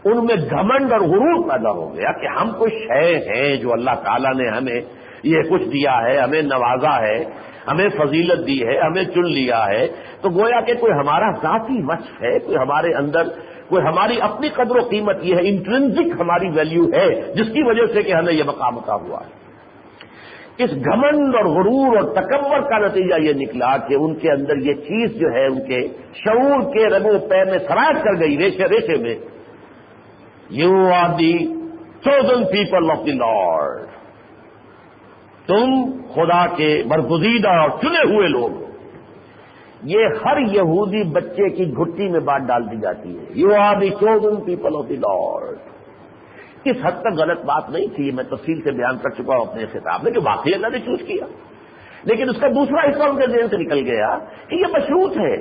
ان میں گھمنڈ اور غرور پیدا ہو گیا کہ ہم کوئی شے ہیں جو اللہ تعالیٰ نے ہمیں یہ کچھ دیا ہے، ہمیں نوازا ہے، ہمیں فضیلت دی ہے، ہمیں چن لیا ہے، تو گویا کہ کوئی ہمارا ذاتی وصف ہے، کوئی ہمارے اندر کوئی ہماری اپنی قدر و قیمت یہ ہے، انٹرنسک ہماری ویلیو ہے جس کی وجہ سے کہ ہمیں یہ مقام عطا ہوا ہے۔ اس گھمنڈ اور غرور اور تکبر کا نتیجہ یہ نکلا کہ ان کے اندر یہ چیز جو ہے ان کے شعور کے رگو پے میں سرایت کر گئی ریشے ریشے میں، you are the chosen people of the Lord, تم خدا کے برگزیدہ اور چنے ہوئے لوگ۔ یہ ہر یہودی بچے کی گھٹی میں بات ڈال دی جاتی ہے، you are the chosen people of the Lord. اس حد تک غلط بات نہیں تھی، میں تفصیل سے بیان کر چکا ہوں اپنے خطاب میں کہ واقعی اللہ نے چوز کیا، لیکن اس کا دوسرا حصہ ان کے ذہن سے نکل گیا کہ یہ مشروط ہے،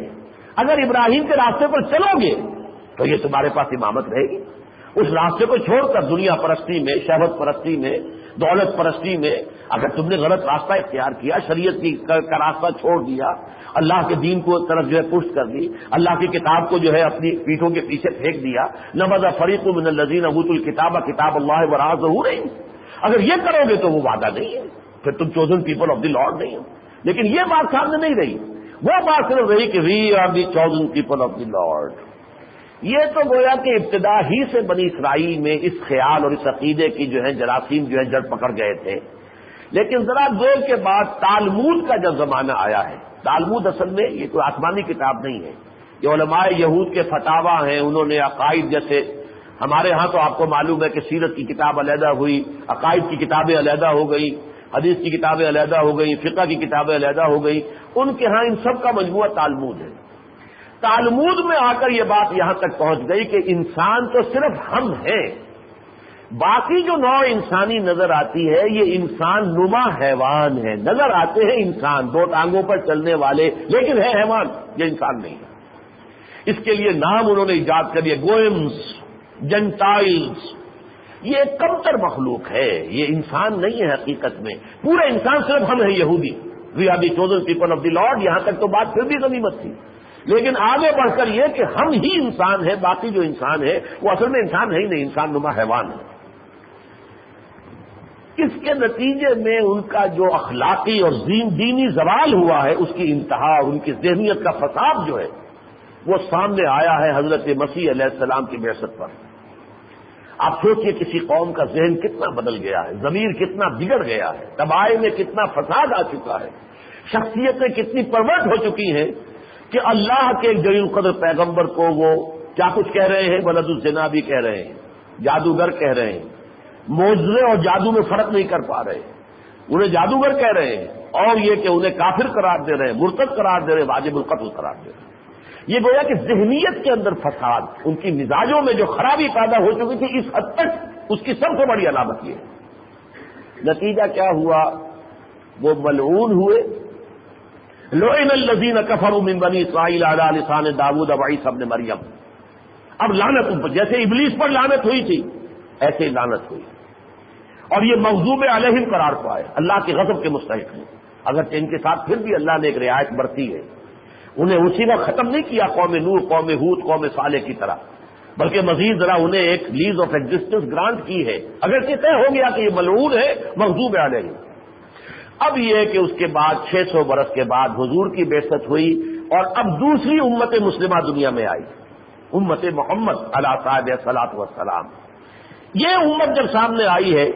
اگر ابراہیم کے راستے پر چلو گے تو یہ تمہارے پاس امامت رہے گی۔ اس راستے کو چھوڑ کر دنیا پرستی میں، شہوت پرستی میں، دولت پرستی میں اگر تم نے غلط راستہ اختیار کیا، شریعت کا راستہ چھوڑ دیا، اللہ کے دین کو طرف جو ہے پشت کر دی، اللہ کی کتاب کو جو ہے اپنی پیٹھوں کے پیچھے پھینک دیا، نبذ فریق من الذین اوتوا الکتاب کتاب اللہ وراء ظہورہم، اگر یہ کرو گے تو وہ وعدہ نہیں ہے، پھر تم chosen people of the lord نہیں ہو۔ لیکن یہ بات سامنے نہیں رہی، وہ بات صرف رہی کہ we are the chosen people of the Lord. یہ تو گویا کہ ابتدا ہی سے بنی اسرائیل میں اس خیال اور اس عقیدے کی جو ہے جراثیم جو ہے جڑ پکڑ گئے تھے، لیکن ذرا دیر کے بعد تالمود کا جب زمانہ آیا ہے، تالمود اصل میں یہ کوئی آسمانی کتاب نہیں ہے، یہ علماء یہود کے فتاوا ہیں، انہوں نے عقائد جیسے ہمارے ہاں تو آپ کو معلوم ہے کہ سیرت کی کتاب علیحدہ ہوئی، عقائد کی کتابیں علیحدہ ہو گئی، حدیث کی کتابیں علیحدہ ہو گئی، فقہ کی کتابیں علیحدہ ہو گئی، ان کے ہاں ان سب کا مجموعہ تالمود ہے۔ تالمود میں آ کر یہ بات یہاں تک پہنچ گئی کہ انسان تو صرف ہم ہیں، باقی جو نوع انسانی نظر آتی ہے یہ انسان نما حیوان ہے، نظر آتے ہیں انسان دو ٹانگوں پر چلنے والے، لیکن ہے حیوان، یہ انسان نہیں ہے۔ اس کے لیے نام انہوں نے ایجاد کر دیے، گوئمز، جنٹائلز، یہ ایک کمتر مخلوق ہے، یہ انسان نہیں ہے حقیقت میں، پورا انسان صرف ہم ہیں یہودی، we are the chosen people of the Lord. یہاں تک تو بات پھر بھی غنیمت تھی، لیکن آگے بڑھ کر یہ کہ ہم ہی انسان ہیں، باقی جو انسان ہے وہ اصل میں انسان ہے ہی نہیں، انسان نما حیوان ہے۔ اس کے نتیجے میں ان کا جو اخلاقی اور دینی زوال ہوا ہے، اس کی انتہا اور ان کی ذہنیت کا فساد جو ہے وہ سامنے آیا ہے حضرت مسیح علیہ السلام کی بعثت پر۔ آپ سوچئے کسی قوم کا ذہن کتنا بدل گیا ہے، ضمیر کتنا بگڑ گیا ہے، طباع میں کتنا فساد آ چکا ہے، شخصیتیں کتنی پرورٹ ہو چکی ہیں کہ اللہ کے ایک جلیل القدر پیغمبر کو وہ کیا کچھ کہہ رہے ہیں، ولد الزنا بھی کہہ رہے ہیں، جادوگر کہہ رہے ہیں، معجزے اور جادو میں فرق نہیں کر پا رہے، انہیں جادوگر کہہ رہے ہیں، اور یہ کہ انہیں کافر قرار دے رہے ہیں، مرتد قرار دے رہے ہیں، واجب القتل قرار دے رہے ہیں۔ یہ گویا کہ ذہنیت کے اندر فساد، ان کی مزاجوں میں جو خرابی پیدا ہو چکی تھی، اس حد تک اس کی سب سے بڑی علامت یہ ہے۔ نتیجہ کیا ہوا؟ وہ ملعون ہوئے، لعن الذین کفروا من بنی اسرائیل علی لسان داؤد و عیسی ابن مریم۔ اب لعنت ان پر، جیسے ابلیس پر لعنت ہوئی تھی ایسے ہی لعنت ہوئی، اور یہ مغضوب علیہم قرار پائے، اللہ کے غضب کے مستحق ہیں۔ اگرچہ ان کے ساتھ پھر بھی اللہ نے ایک رعایت برتی ہے، انہیں اسی وقت ختم نہیں کیا قوم نوح، قوم ہود، قوم صالح کی طرح، بلکہ مزید ذرا انہیں ایک لیز آف ایگزسٹنس گرانٹ کی ہے، اگرچہ طے ہو گیا کہ یہ ملعون ہے، مغضوب علیہم۔ اب یہ کہ اس کے بعد 600 برس کے بعد حضور کی بعثت ہوئی، اور اب دوسری امت مسلمہ دنیا میں آئی، امت محمد علیہ صاحب صلاۃ والسلام۔ یہ امت جب سامنے آئی ہے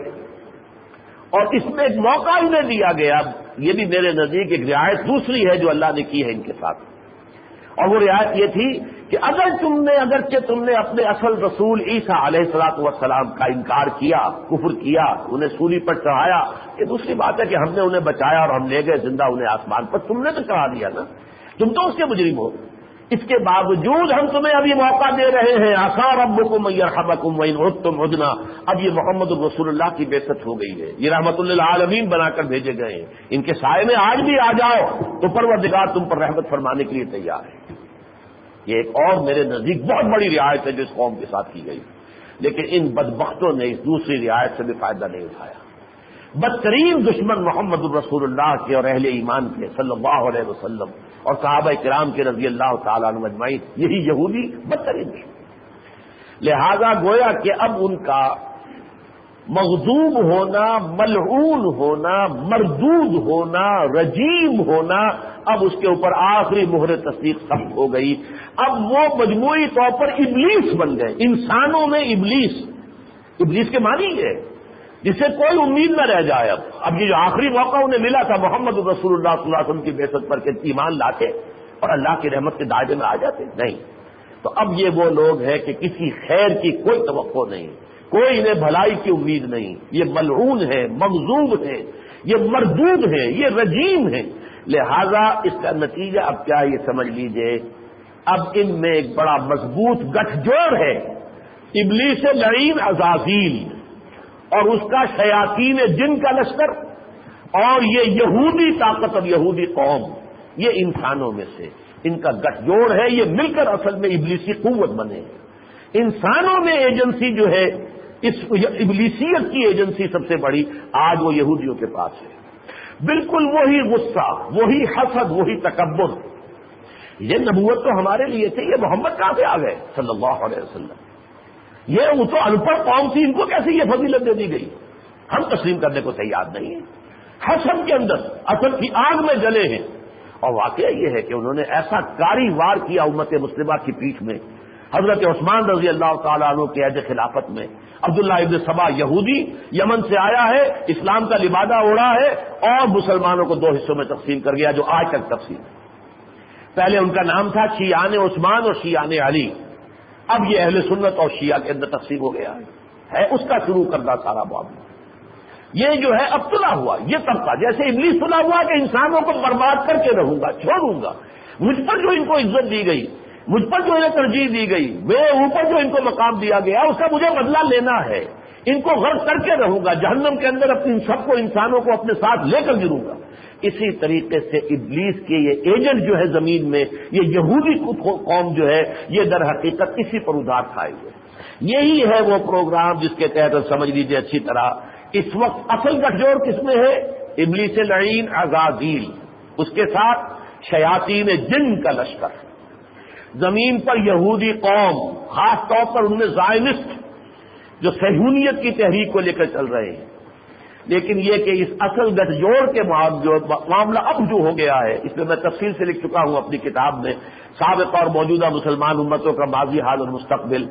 اور اس میں ایک موقع انہیں دیا گیا، یہ بھی میرے نزدیک ایک رعایت دوسری ہے جو اللہ نے کی ہے ان کے ساتھ، اور وہ رعایت یہ تھی کہ اگرچہ تم نے اپنے اصل رسول عیسیٰ علیہ الصلوۃ والسلام کا انکار کیا، کفر کیا، انہیں سولی پر چڑھایا، یہ دوسری بات ہے کہ ہم نے انہیں بچایا اور ہم لے گئے زندہ انہیں آسمان پر، تم نے تو چڑھا دیا نا، تم تو اس کے مجرم ہو۔ اس کے باوجود ہم تمہیں ابھی موقع دے رہے ہیں، عسیٰ ربکم ان یرحمکم وان عدتم عدنا۔ اب یہ محمد رسول اللہ کی بعثت ہو گئی ہے، یہ رحمت للعالمین بنا کر بھیجے گئے ہیں، ان کے سائے میں آج بھی آ جاؤ تو پروردگار تم پر رحمت فرمانے کے لیے تیار ہے۔ یہ ایک اور میرے نزدیک بہت بڑی رعایت ہے جو اس قوم کے ساتھ کی گئی، لیکن ان بدبختوں نے اس دوسری رعایت سے بھی فائدہ نہیں اٹھایا۔ بدترین دشمن محمد الرسول اللہ کے اور اہل ایمان کے صلی اللہ علیہ وسلم اور صحابہ کرام کے رضی اللہ تعالیٰ عنہ اجمعین، یہی یہودی بدترین دشمن۔ لہذا گویا کہ اب ان کا مغضوب ہونا، ملعون ہونا، مردود ہونا، رجیم ہونا، اب اس کے اوپر آخری مہر تصدیق ثبت ہو گئی. اب وہ مجموعی طور پر ابلیس بن گئے. انسانوں میں ابلیس کے معنی ہے جس سے کوئی امید نہ رہ جائے. اب یہ جو آخری موقع انہیں ملا تھا محمد رسول اللہ صلی اللہ علیہ وسلم کی بعثت پر کہ ایمان لاتے اور اللہ کی رحمت کے دائرے میں آ جاتے، نہیں. تو اب یہ وہ لوگ ہیں کہ کسی خیر کی کوئی توقع نہیں، کوئی انہیں بھلائی کی امید نہیں. یہ ملعون ہے، مغضوب ہے، یہ مردود ہے، یہ رجیم ہے. لہذا اس کا نتیجہ اب کیا یہ سمجھ لیجئے، اب ان میں ایک بڑا مضبوط گٹھ جوڑ ہے. ابلیس لعین عزازیل اور اس کا شیاطین جن کا لشکر اور یہ یہودی طاقت اور یہودی قوم، یہ انسانوں میں سے ان کا گٹھ جوڑ ہے. یہ مل کر اصل میں ابلیسی قوت بنے. انسانوں میں ایجنسی جو ہے، اس ابلیسیت کی ایجنسی سب سے بڑی آج وہ یہودیوں کے پاس ہے. بالکل وہی غصہ، وہی حسد، وہی تکبر. یہ نبوت تو ہمارے لیے تھی، یہ محمد کہاں سے آ گئے صلی اللہ علیہ وسلم؟ یہ وہ تو ان پڑھ قوم تھی، ان کو کیسے یہ فضیلت دے دی گئی؟ ہم تسلیم کرنے کو تیار نہیں ہیں. حسد کے اندر اصل کی آگ میں جلے ہیں. اور واقعہ یہ ہے کہ انہوں نے ایسا کاری وار کیا امت مسلمہ کی پیٹھ میں. حضرت عثمان رضی اللہ تعالیٰ عنہ کے عہد خلافت میں عبداللہ ابن سبا یہودی یمن سے آیا ہے، اسلام کا لبادہ اوڑھا ہے اور مسلمانوں کو 2 حصوں میں تقسیم کر گیا جو آج تک تقسیم ہے. پہلے ان کا نام تھا شیعان عثمان اور شیعان علی. اب یہ اہل سنت اور شیعہ کے اندر تقسیم ہو گیا ہے اس کا شروع کردہ سارا معاملہ. یہ جو ہے اب تلا ہوا، یہ طبقہ جیسے ابلیس تلا ہوا کہ انسانوں کو برباد کر کے رہوں گا، چھوڑوں گا. مجھ پر جو ان کو عزت دی گئی، مجھ پر جو انہیں ترجیح دی گئی، میرے اوپر جو ان کو مقام دیا گیا، اس کا مجھے بدلہ لینا ہے. ان کو غرق کر کے رہوں گا، جہنم کے اندر اپنے سب کو انسانوں کو اپنے ساتھ لے کر گروں گا. اسی طریقے سے ابلیس کے یہ ایجنٹ جو ہے زمین میں، یہ یہودی قوم جو ہے، یہ در حقیقت اسی پر ادھار کھائے ہوئے. یہی ہے وہ پروگرام جس کے تحت سمجھ لیجیے اچھی طرح اس وقت اصل گٹھ جوڑ کس میں ہے؟ ابلیس لعین عزازیل، اس کے ساتھ شیاطین جن کا لشکر. زمین پر یہودی قوم، خاص طور پر ان میں زائنسٹ جو صہیونیت کی تحریک کو لے کر چل رہے ہیں. لیکن یہ کہ اس اصل گٹھ جوڑ کے معاملہ اب جو ہو گیا ہے، اس میں تفصیل سے لکھ چکا ہوں اپنی کتاب میں، سابق اور موجودہ مسلمان امتوں کا ماضی، حال اور مستقبل.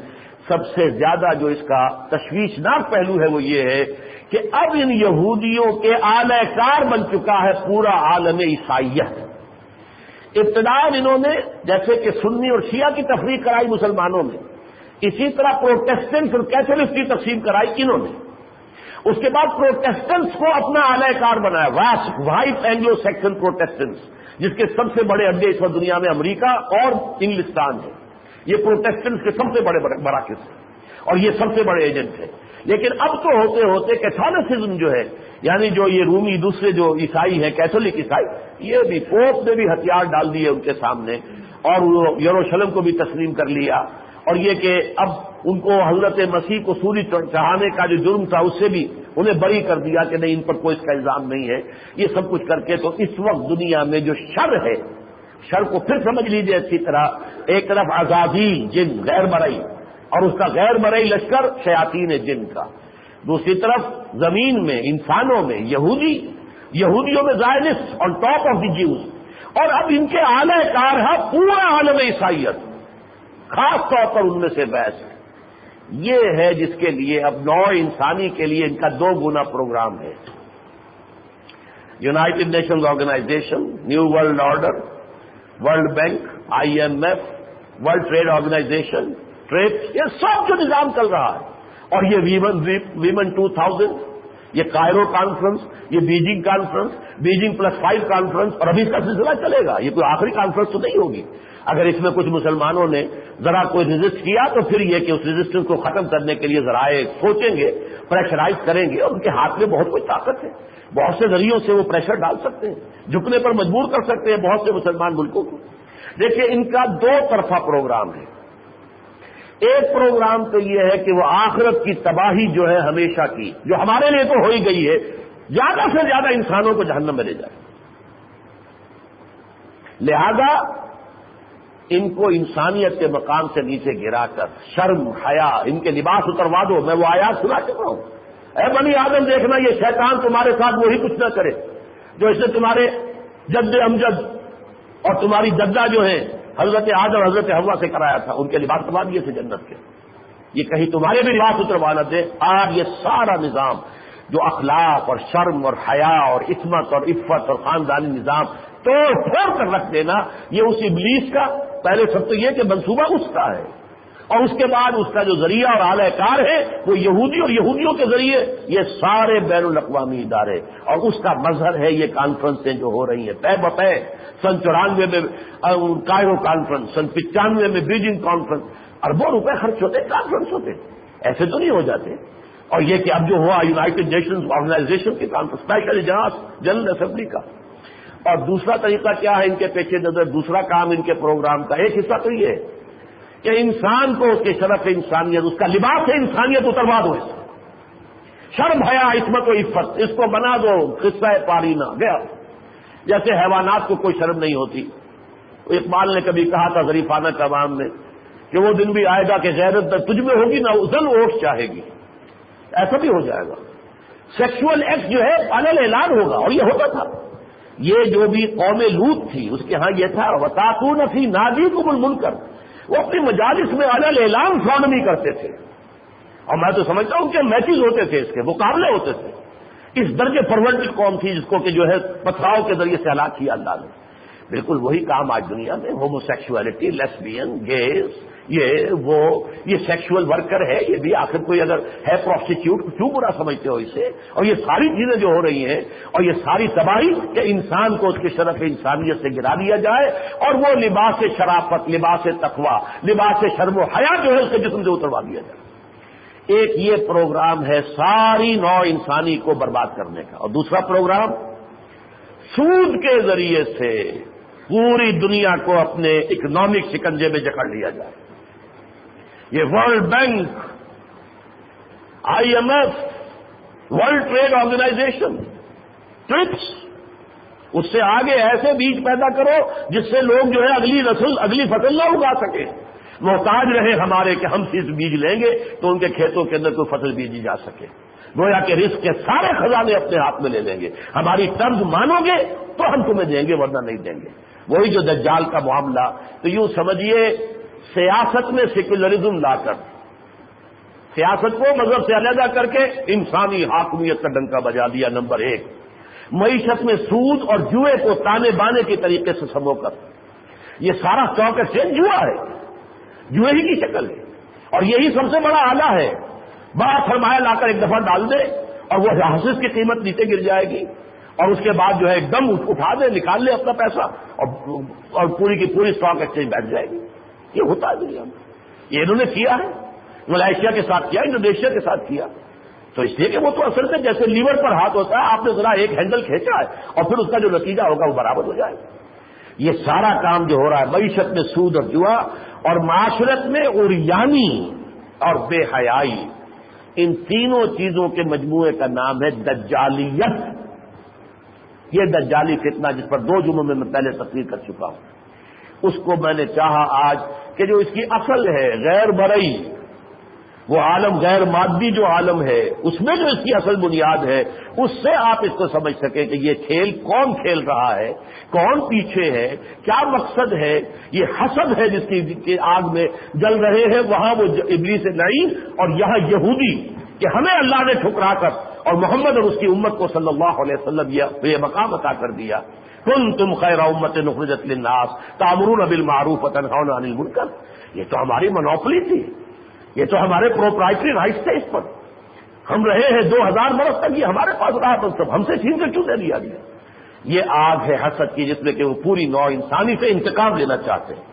سب سے زیادہ جو اس کا تشویشناک پہلو ہے وہ یہ ہے کہ اب ان یہودیوں کے اعلی کار بن چکا ہے پورا عالم عیسائیت. ابتداء انہوں نے جیسے کہ سنی اور شیعہ کی تفریق کرائی مسلمانوں میں، اسی طرح پروٹیسٹنٹ اور کیتھولک کی تقسیم کرائی انہوں نے. اس کے بعد پروٹیسٹنٹس کو اپنا اعلی کار بنایا، وائٹ اینگلو سیکسن پروٹیسٹنٹس، جس کے سب سے بڑے اڈے اس وقت دنیا میں امریکہ اور انگلستان ہے. یہ پروٹیسٹنٹس کے سب سے بڑے مراکز ہیں اور یہ سب سے بڑے ایجنٹ ہیں. لیکن اب تو ہوتے ہوتے کیتھولسزم جو ہے، یعنی جو یہ رومی دوسرے جو عیسائی ہیں، کیتھولک عیسائی، یہ بھی پوپ نے بھی ہتھیار ڈال دیے ان کے سامنے اور یروشلم کو بھی تسلیم کر لیا. اور یہ کہ اب ان کو حضرت مسیح کو سولی چڑھانے کا جو جرم تھا اس سے بھی انہیں بری کر دیا کہ نہیں، ان پر کوئی اس کا الزام نہیں ہے. یہ سب کچھ کر کے تو اس وقت دنیا میں جو شر ہے، شر کو پھر سمجھ لیجئے اچھی طرح. ایک طرف عزازیل جن غیر مرئی اور اس کا غیر مرئی لشکر شیاطین جن کا، دوسری طرف زمین میں انسانوں میں یہودیوں میں زائنسٹ اور ٹاپ آف دی جیوز. اور اب ان کے اعلی کار ہے پورا عالم عیسائیت، خاص طور پر ان میں سے بحث. یہ ہے جس کے لیے اب نوع انسانی کے لیے ان کا 2 گنا پروگرام ہے. United Nations Organisation, New World Order, World Bank, IMF، World trade Organisation, یہ سب جو نظام چل رہا ہے. اور یہ ویمن 2000، یہ کائرو کانفرنس، یہ بیجنگ کانفرنس، بیجنگ +5 کانفرنس، اور ابھی اس کا سلسلہ چلے گا. یہ کوئی آخری کانفرنس تو نہیں ہوگی. اگر اس میں کچھ مسلمانوں نے ذرا کوئی ریزسٹ کیا تو پھر یہ کہ اس ریزسٹنس کو ختم کرنے کے لیے ذرائع سوچیں گے، پریشرائز کریں گے. اور ان کے ہاتھ میں بہت کوئی طاقت ہے، بہت سے ذریعوں سے وہ پریشر ڈال سکتے ہیں، جھکنے پر مجبور کر سکتے ہیں بہت سے مسلمان ملکوں کو. دیکھیں ان کا 2 طرفہ پروگرام ہے. ایک پروگرام تو یہ ہے کہ وہ آخرت کی تباہی جو ہے ہمیشہ کی، جو ہمارے لیے تو ہو ہی گئی ہے، زیادہ سے زیادہ انسانوں کو جہنم میں لے جائے. لہذا ان کو انسانیت کے مقام سے نیچے گرا کر شرم، حیا، ان کے لباس اتروا دو. میں وہ آیات سنا چکا ہوں، اے بنی آدم دیکھنا یہ شیطان تمہارے ساتھ وہی کچھ نہ کرے جو اس نے تمہارے جد امجد اور تمہاری جدہ جو ہیں حضرت آدم حضرت حوا سے کرایا تھا، ان کے لباس اتروا دیے تھے جنت کے، یہ کہیں تمہارے بھی لباس اتروا نہ دے۔ آج یہ سارا نظام جو اخلاق اور شرم اور حیا اور عصمت اور عفت اور خاندانی نظام توڑ پھوڑ کر رکھ دینا، یہ اس ابلیس کا پہلے سب تو یہ کہ منصوبہ اس کا ہے، اور اس کے بعد اس کا جو ذریعہ اور اعلی کار ہے وہ یہودی اور یہودیوں کے ذریعے یہ سارے بین الاقوامی ادارے، اور اس کا مظہر ہے یہ کانفرنسیں جو ہو رہی ہیں پے بپے۔ سن 94 میں کائرو کانفرنس، سن 95 میں بیجنگ کانفرنس، اربوں روپے خرچ ہوتے کانفرنس ہوتے، ایسے تو نہیں ہو جاتے۔ اور یہ کہ اب جو ہوا یونائٹڈ نیشنز آرگنائزیشن کی کانفرنس، اسپیشل اجلاس جنرل اسمبلی کا۔ اور دوسرا طریقہ کیا ہے ان کے پیش نظر، دوسرا کام ان کے پروگرام کا ایک حصہ تو یہ ہے کہ انسان کو اس کے شرف انسانیت، اس کا لباس انسانیت اتروا دو، اس شرم حیا عصمت و عفت اس کو بنا دو قصہ پارینہ گیا، جیسے حیوانات کو کوئی شرم نہیں ہوتی۔ اقبال نے کبھی کہا تھا ظریفانہ کلام میں کہ وہ دن بھی آئے گا کہ غیرت تجھ میں ہوگی نہ ازل اوٹ چاہے گی، ایسا بھی ہو جائے گا۔ سیکشول ایکٹ جو ہے علل اعلان ہوگا، اور یہ ہوتا تھا۔ یہ جو بھی قوم لوط تھی اس کے ہاں یہ تھا وَتَأْتُونَ فِي نَادِيكُمُ الْمُنكَرَ، وہ اپنی مجالس میں علل اعلان فراڈمی کرتے تھے، اور میں تو سمجھتا ہوں کہ میچز ہوتے تھے، اس کے مقابلے ہوتے تھے۔ اس درجے پرورٹڈ قوم تھی جس کو کہ جو ہے پتھراؤ کے ذریعے سے ہلاک کیا اللہ نے۔ بالکل وہی کام آج دنیا میں ہومو سیکشولیٹی، لیسبین، گیز، یہ سیکشول ورکر ہے، یہ بھی آخر کوئی اگر ہے پروسٹیٹیوٹ کیوں برا سمجھتے ہو اسے؟ اور یہ ساری چیزیں جو ہو رہی ہیں اور یہ ساری تباہی کہ انسان کو اس کے شرف انسانیت سے گرا دیا جائے، اور وہ لباس شرافت، لباس تقویٰ، لباس شرم و حیا جو ہے اس کے جسم سے اتروا دیا جائے۔ ایک یہ پروگرام ہے ساری نوع انسانی کو برباد کرنے کا، اور دوسرا پروگرام سود کے ذریعے سے پوری دنیا کو اپنے اکنامک شکنجے میں جکڑ لیا جائے۔ یہ world bank, I M F, world trade organisation, TRIPS, اس سے آگے ایسے بیج پیدا کرو جس سے لوگ جو ہے اگلی فصل نہ اگا سکے، محتاج رہے ہمارے کہ ہم چیز بیج لیں گے تو ان کے کھیتوں کے اندر کوئی فصل بیجی جا سکے، گویا کہ رزق کے سارے خزانے اپنے ہاتھ میں لے لیں گے، ہماری طرز مانو گے تو ہم تمہیں دیں گے ورنہ نہیں دیں گے۔ وہی جو دجال کا معاملہ، تو یوں سمجھیے سیاست میں سیکولرزم لا کر، سیاست کو مذہب سے علیحدہ کر کے انسانی حاکمیت کا ڈنکا بجا دیا۔ نمبر 1، معیشت میں سود اور جوئے کو تانے بانے کے طریقے سے سمو کر، یہ سارا اسٹاک ایکسچینج جوا ہے، جوئے ہی کی شکل ہے، اور یہی سب سے بڑا آلہ ہے۔ بڑا سرمایہ لا کر ایک دفعہ ڈال دے اور وہ حاصل کی قیمت نیچے گر جائے گی، اور اس کے بعد جو ہے ایک دم اٹھا دے، نکال لے اپنا پیسہ، اور پوری کی پوری اسٹاک ایکسچینج بیٹھ جائے گی۔ یہ ہوتا ہے دنیا میں، یہ انہوں نے کیا ہے، ملائیشیا کے ساتھ کیا، انڈونیشیا کے ساتھ کیا، تو اس لیے کہ وہ تو اصل سے جیسے لیور پر ہاتھ ہوتا ہے، آپ نے ذرا ایک ہینڈل کھینچا ہے اور پھر اس کا جو نتیجہ ہوگا وہ برابر ہو جائے گا۔ یہ سارا کام جو ہو رہا ہے معیشت میں سود اور جوا، اور معاشرت میں عریانی اور بے حیائی، ان تینوں چیزوں کے مجموعے کا نام ہے دجالیت۔ یہ دجالی فتنہ جس پر 2 جمعوں میں پہلے تقریر کر چکا ہوں، اس کو میں نے چاہا آج کہ جو اس کی اصل ہے غیر مرئی، وہ عالم غیر مادی جو عالم ہے اس میں جو اس کی اصل بنیاد ہے، اس سے آپ اس کو سمجھ سکیں کہ یہ کھیل کون کھیل رہا ہے، کون پیچھے ہے، کیا مقصد ہے۔ یہ حسد ہے جس کی آگ میں جل رہے ہیں، وہاں وہ ابلیس لعین، اور یہاں یہودی کہ ہمیں اللہ نے ٹھکرا کر اور محمد اور اس کی امت کو صلی اللہ علیہ وسلم یہ مقام عطا کر دیا، کنتم خیر امت اخرجت للناس تأمرون بالمعروف وتنہون عن المنکر۔ یہ تو ہماری منوپلی تھی، یہ تو ہمارے پروپرائٹری رائٹس تھے، اس پر ہم رہے ہیں 2000 برس تک، یہ ہمارے پاس رہا، سب ہم سے چھین کر کیوں دے دیا گیا؟ یہ آگ ہے حسد کی جس میں کہ وہ پوری نوع انسانی سے انتقام لینا چاہتے ہیں۔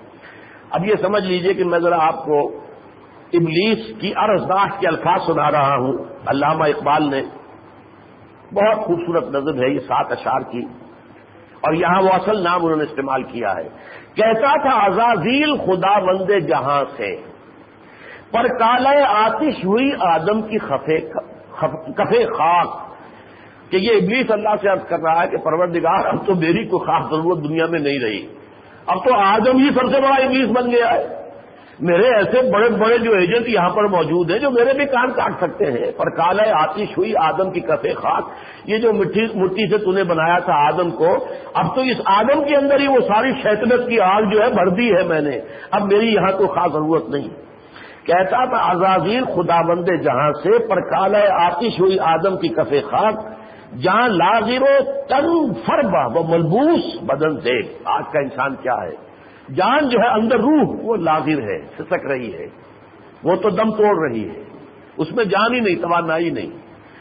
اب یہ سمجھ لیجئے کہ میں ذرا آپ کو ابلیس کی ارزداشت کے الفاظ سنا رہا ہوں۔ علامہ اقبال نے بہت خوبصورت نظم ہے یہ 7 اشعار کی، اور یہاں وہ اصل نام انہوں نے استعمال کیا ہے۔ کہتا تھا عزازیل خداوند جہاں سے، پر کالہ آتش ہوئی آدم کی کفے خاک، کہ یہ ابلیس اللہ سے عرض کر رہا ہے کہ پروردگار اب تو میری کوئی خاص ضرورت دنیا میں نہیں رہی، اب تو آدم ہی سب سے بڑا ابلیس بن گیا ہے، میرے ایسے بڑے بڑے جو ایجنٹ یہاں پر موجود ہیں جو میرے بھی کان کاٹ سکتے ہیں، پر کالہ آتش ہوئی آدم کی کف خاک، یہ جو مٹی سے تو نے بنایا تھا آدم کو، اب تو اس آدم کے اندر ہی وہ ساری شیطنت کی آگ جو ہے بھر دی ہے میں نے، اب میری یہاں تو خاص ضرورت نہیں۔ کہتا تھا عزازیل خدا بندے جہاں سے، پر کالہ آتش ہوئی آدم کی کف خاک، جہاں لاغر و تن فربا وہ ملبوس بدن سے۔ آج کا انسان کیا ہے؟ جان جو ہے اندر روح وہ لاغر ہے، سسک رہی ہے، وہ تو دم توڑ رہی ہے، اس میں جان ہی نہیں، توانائی نہیں،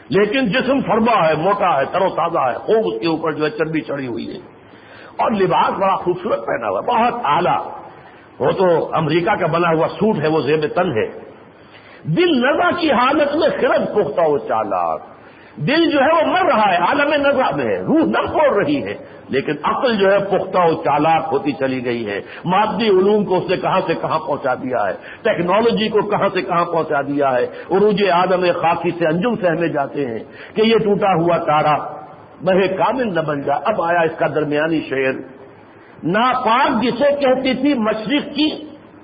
لیکن جسم فربا ہے، موٹا ہے، تر و تازہ ہے، خوب اس کے اوپر جو ہے چربی چڑھی ہوئی ہے، اور لباس بڑا خوبصورت پہنا ہوا، بہت اعلیٰ، وہ تو امریکہ کا بنا ہوا سوٹ ہے، وہ زیب تن ہے۔ دل نزع کی حالت میں خرد پختہ و چالاک، دل جو ہے وہ مر رہا ہے، عالم نزع میں ہے، روح دم توڑ رہی ہے، لیکن عقل جو ہے پختہ و چالاک ہوتی چلی گئی ہے۔ مادی علوم کو اس نے کہاں سے کہاں پہنچا دیا ہے، ٹیکنالوجی کو کہاں سے کہاں پہنچا دیا ہے۔ عروج آدم خاکی سے انجم سہمے جاتے ہیں کہ یہ ٹوٹا ہوا تارا بہے کامل نہ بن جائے۔ اب آیا اس کا درمیانی شعر، ناپاک جسے کہتی تھی مشرق کی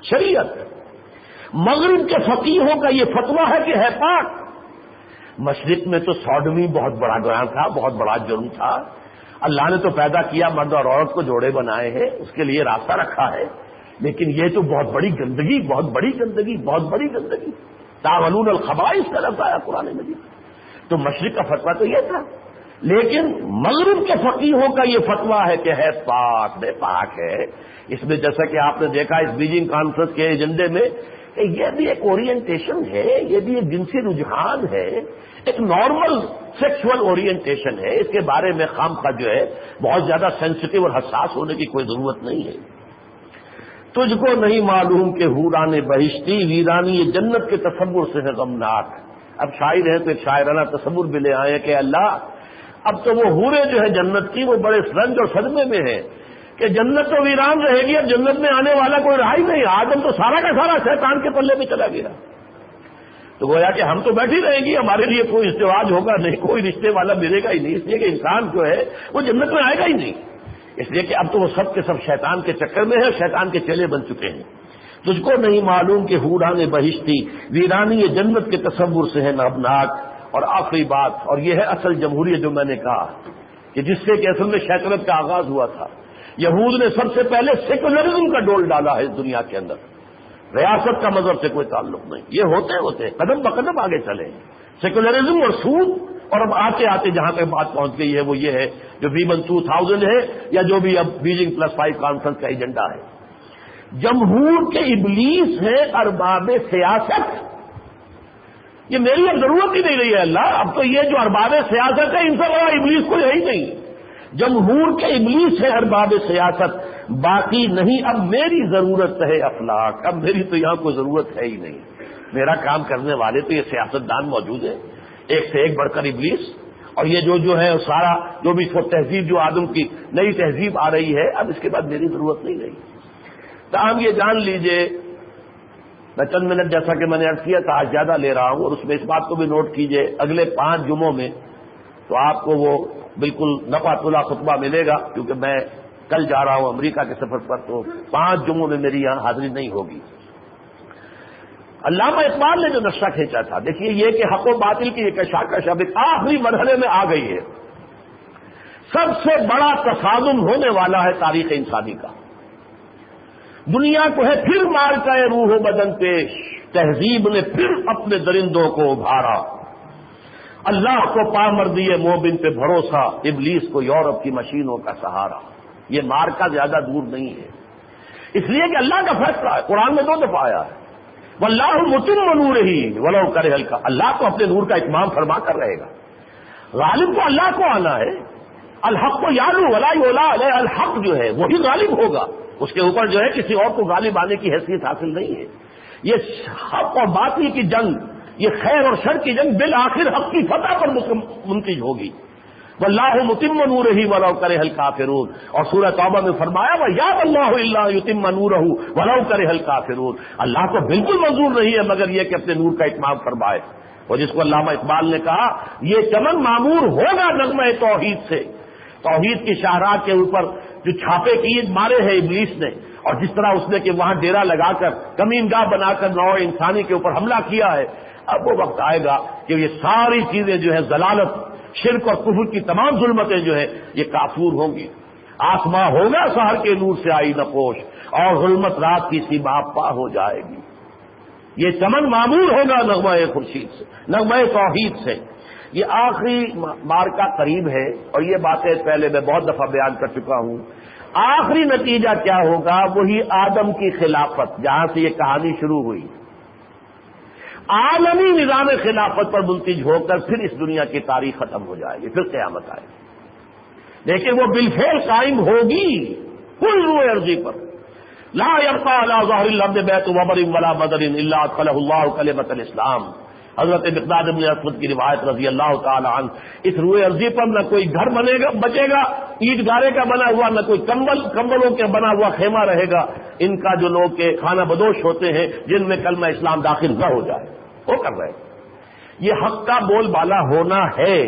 شریعت، مغرب کے فقیہوں کا یہ فتویٰ ہے کہ ہے پاک۔ مشرق میں تو سوڈمی بہت بڑا گناہ تھا، بہت بڑا جرم تھا، اللہ نے تو پیدا کیا مرد اور عورت کو جوڑے بنائے ہیں، اس کے لیے راستہ رکھا ہے، لیکن یہ تو بہت بڑی گندگی، بہت بڑی گندگی، بہت بڑی گندگی، تعاونون الخبائث کا لفظ آیا قرآن مجید۔ تو مشرق کا فتویٰ تو یہ تھا، لیکن مغرب کے فقیہوں کا یہ فتویٰ ہے کہ ہے پاک، بے پاک ہے۔ اس میں جیسا کہ آپ نے دیکھا اس بیجنگ کانفرنس کے ایجنڈے میں کہ یہ بھی ایک اورینٹیشن ہے، یہ بھی ایک جنسی رجحان ہے، ایک نارمل سیکشول اورینٹیشن ہے، اس کے بارے میں خامخواہ جو ہے بہت زیادہ سینسٹیو اور حساس ہونے کی کوئی ضرورت نہیں ہے۔ تجھ کو نہیں معلوم کہ حوران بہشتی ویرانی یہ جنت کے تصور سے ہے غمناک۔ اب شاعر ہیں تو ایک شاعرانہ تصور بھی لے آئے کہ اللہ اب تو وہ حوریں جو ہے جنت کی وہ بڑے رنج اور صدمے میں ہیں کہ جنت تو ویران رہے گی، اب جنت میں آنے والا کوئی رہا ہی نہیں، آدم تو سارا کا سارا شیطان کے پلے میں چلا گیا۔ تو گویا کہ ہم تو بیٹھی رہیں گی، ہمارے لیے کوئی ازدواج ہوگا نہیں، کوئی رشتے والا ملے گا ہی نہیں، اس لیے کہ انسان جو ہے وہ جنت میں آئے گا ہی نہیں، اس لیے کہ اب تو وہ سب کے سب شیطان کے چکر میں ہے، شیطان کے چیلے بن چکے ہیں۔ تجھ کو نہیں معلوم کہ حوران بہشتی ویرانی یہ جنت کے تصور سے ہے نابناک۔ اور آخری بات، اور یہ ہے اصل جمہوریت جو میں نے کہا کہ جس سے کہ اصل میں شیطنت کا آغاز ہوا تھا، یہود نے سب سے پہلے سیکولرزم کا ڈول ڈالا ہے اس دنیا کے اندر، ریاست کا مذہب سے کوئی تعلق نہیں، یہ ہوتے قدم بقدم آگے چلے، سیکولرزم اور سود، اور اب آتے آتے جہاں پہ بات پہنچ گئی ہے وہ یہ ہے جو ویمن 2000 ہے یا جو بھی اب بیجنگ +5 کانفرنس کا ایجنڈا ہے۔ جمہور کے ابلیس ہیں ارباب سیاست، یہ میری اب ضرورت ہی نہیں رہی ہے اللہ، اب تو یہ جو ارباب سیاست ہے ان سے بڑا ابلیس کوئی ہے ہی نہیں، جمہور کے ابلیس ہے ارباب سیاست، باقی نہیں اب میری ضرورت ہے افلاک، اب میری تو یہاں کوئی ضرورت ہے ہی نہیں، میرا کام کرنے والے تو یہ سیاستدان موجود ہے، ایک سے ایک بڑھ کر ابلیس، اور یہ جو ہے سارا جو بھی تہذیب جو آدم کی نئی تہذیب آ رہی ہے، اب اس کے بعد میری ضرورت نہیں رہی۔ تاہم یہ جان لیجئے، میں چند منٹ جیسا کہ میں نے عرض کیا تھا آج زیادہ لے رہا ہوں، اور اس میں اس بات کو بھی نوٹ کیجئے اگلے 5 جمعوں میں تو آپ کو وہ بالکل نفع خطبہ ملے گا، کیونکہ میں کل جا رہا ہوں امریکہ کے سفر پر، تو 5 جمعوں میں میری یہاں حاضری نہیں ہوگی۔ علامہ اقبال نے جو نقشہ کھینچا تھا، دیکھیے یہ کہ حق و باطل کی ایک کشاکش اب ایک آخری مرحلے میں آ گئی ہے، سب سے بڑا تصادم ہونے والا ہے تاریخ انسانی کا، دنیا کو ہے پھر مار کا روح و بدن پیش، تہذیب نے پھر اپنے درندوں کو ابھارا، اللہ کو پامردی مومن پہ بھروسہ، ابلیس کو یورپ کی مشینوں کا سہارا۔ یہ مارکا زیادہ دور نہیں ہے، اس لیے کہ اللہ کا فیصلہ ہے، قرآن میں 2 دفعہ آیا ہے، واللہ متم نورہ ولو کرہ الکافرون، اللہ تو اپنے نور کا اتمام فرما کر رہے گا، غالب تو اللہ کو آنا ہے، الحق کو یعلو ولا یعلی علیہ، الحق جو ہے وہی غالب ہوگا، اس کے اوپر جو ہے کسی اور کو غالب آنے کی حیثیت حاصل نہیں ہے۔ یہ حق اور باطل کی جنگ، یہ خیر اور شر کی جنگ بالآخر حق کی فتح پر منتج ہوگی، واللہ متم نورہ ولو کرہ الکافرون، اور سورہ توبہ میں فرمایا وَيَأْبَى اللَّهُ إِلَّا يُتِمَّ نُورَهُ وَلَوْ كَرِهَ الْكَافِرُونَ، اللہ کو بالکل منظور نہیں ہے مگر یہ کہ اپنے نور کا اتمام فرمائے، اور جس کو علامہ اقبال نے کہا یہ چمن معمور ہوگا نغمہ توحید سے، توحید کی شاہراہ کے اوپر جو چھاپے کی مارے ہیں ابلیس نے، اور جس طرح اس نے کہ وہاں ڈیرا لگا کر کمینگاہ بنا کر نوع انسانی کے اوپر حملہ کیا ہے، اب وہ وقت آئے گا کہ یہ ساری چیزیں جو ہے ضلالت، شرک اور کفر کی تمام ظلمتیں جو ہے یہ کافور ہوں گی. آسماں ہوگا سحر کے نور سے آئی نپوش، اور ظلمت رات کی سیما پا ہو جائے گی. یہ چمن معمور ہوگا نغمہ خورشید سے، نغمہ توحید سے. یہ آخری مارکہ قریب ہے، اور یہ باتیں پہلے میں بہت دفعہ بیان کر چکا ہوں. آخری نتیجہ کیا ہوگا؟ وہی آدم کی خلافت، جہاں سے یہ کہانی شروع ہوئی. عالمی نظام خلافت پر منتج ہو کر پھر اس دنیا کی تاریخ ختم ہو جائے گی، پھر قیامت آئے گی. لیکن وہ بالفعل قائم ہوگی کل روئے ارضی پر. لا يبقى على ظهر الارض بیت وبر ولا بدر الا ادخله الله کلمۃ الاسلام. حضرت مقداد بن اسود کی روایت رضی اللہ تعالی عنہ. اس روئے ارضی پر نہ کوئی گھر بچے گا اینٹ گارے کا بنا ہوا، نہ کوئی کمبلوں کے بنا ہوا خیمہ رہے گا. ان کا جو لوگ کے خانہ بدوش ہوتے ہیں جن میں کلمہ اسلام داخل نہ ہو جائے، وہ کر رہے ہیں. یہ حق کا بول بالا ہونا ہے،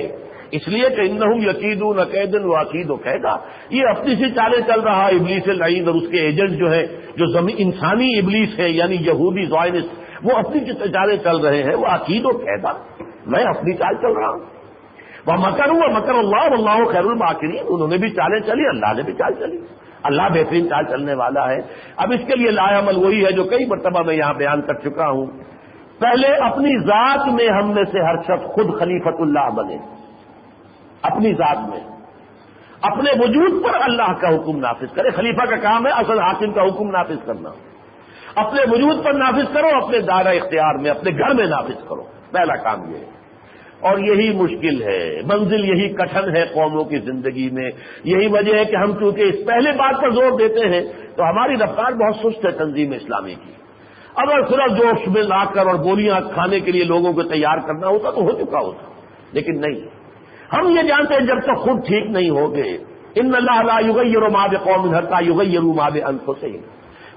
اس لیے کہ انہم یکیدون کیدن واکید کہے گا. یہ اپنی سی چالیں چل رہا ہے ابلیس اللعین اور اس کے ایجنٹ جو ہے، جو انسانی ابلیس ہے یعنی یہودی زائنسٹ، وہ اپنی چالیں چل رہے ہیں. وہ عقید و کہے گا میں اپنی چال چل رہا ہوں. وہ مکر اللہ واللہ خیر الماکرین. انہوں نے بھی چالیں چلی، اللہ نے بھی چال چلی. اللہ بہترین چال چلنے والا ہے. اب اس کے لیے لا عمل وہی ہے جو کئی مرتبہ میں یہاں بیان کر چکا ہوں. پہلے اپنی ذات میں ہم میں سے ہر شخص خود خلیفۃ اللہ بنے. اپنی ذات میں اپنے وجود پر اللہ کا حکم نافذ کرے. خلیفہ کا کام ہے اصل حاکم کا حکم نافذ کرنا. اپنے وجود پر نافذ کرو، اپنے دائرہ اختیار میں، اپنے گھر میں نافذ کرو. پہلا کام یہ ہے، اور یہی مشکل ہے. منزل یہی کٹھن ہے قوموں کی زندگی میں. یہی وجہ ہے کہ ہم چونکہ اس پہلے بات پر زور دیتے ہیں تو ہماری رفتار بہت سست ہے تنظیم اسلامی کی. اگر صرف جوش میں لا کر اور گولیاں کھانے کے لیے لوگوں کو تیار کرنا ہوتا تو ہو چکا ہوتا، لیکن نہیں. ہم یہ جانتے ہیں جب تک خود ٹھیک نہیں ہوگے، ان اللہ لا یغیر ما بقوم حتی یغیروا ما بانفسہم.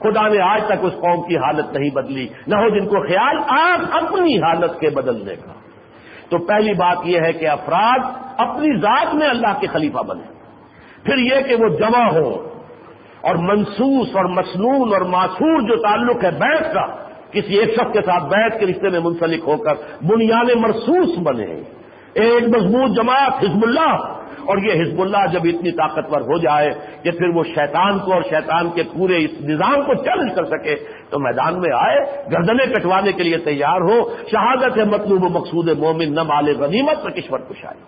خدا نے آج تک اس قوم کی حالت نہیں بدلی، نہ ہو جن کو خیال آپ اپنی حالت کے بدلنے کا. تو پہلی بات یہ ہے کہ افراد اپنی ذات میں اللہ کے خلیفہ بنے. پھر یہ کہ وہ جمع ہو اور منصوص اور مسنون اور معصور جو تعلق ہے بیعت کا، کسی ایک شخص کے ساتھ بیعت کے رشتے میں منسلک ہو کر بنیان مرصوص بنے. ایک مضبوط جماعت حزب اللہ. اور یہ حزب اللہ جب اتنی طاقتور ہو جائے کہ پھر وہ شیطان کو اور شیطان کے پورے اس نظام کو چیلنج کر سکے تو میدان میں آئے، گردنیں کٹوانے کے لیے تیار ہو. شہادت ہے مطلوب و مقصود مومن، نہ مال غنیمت نہ کشور کشائی.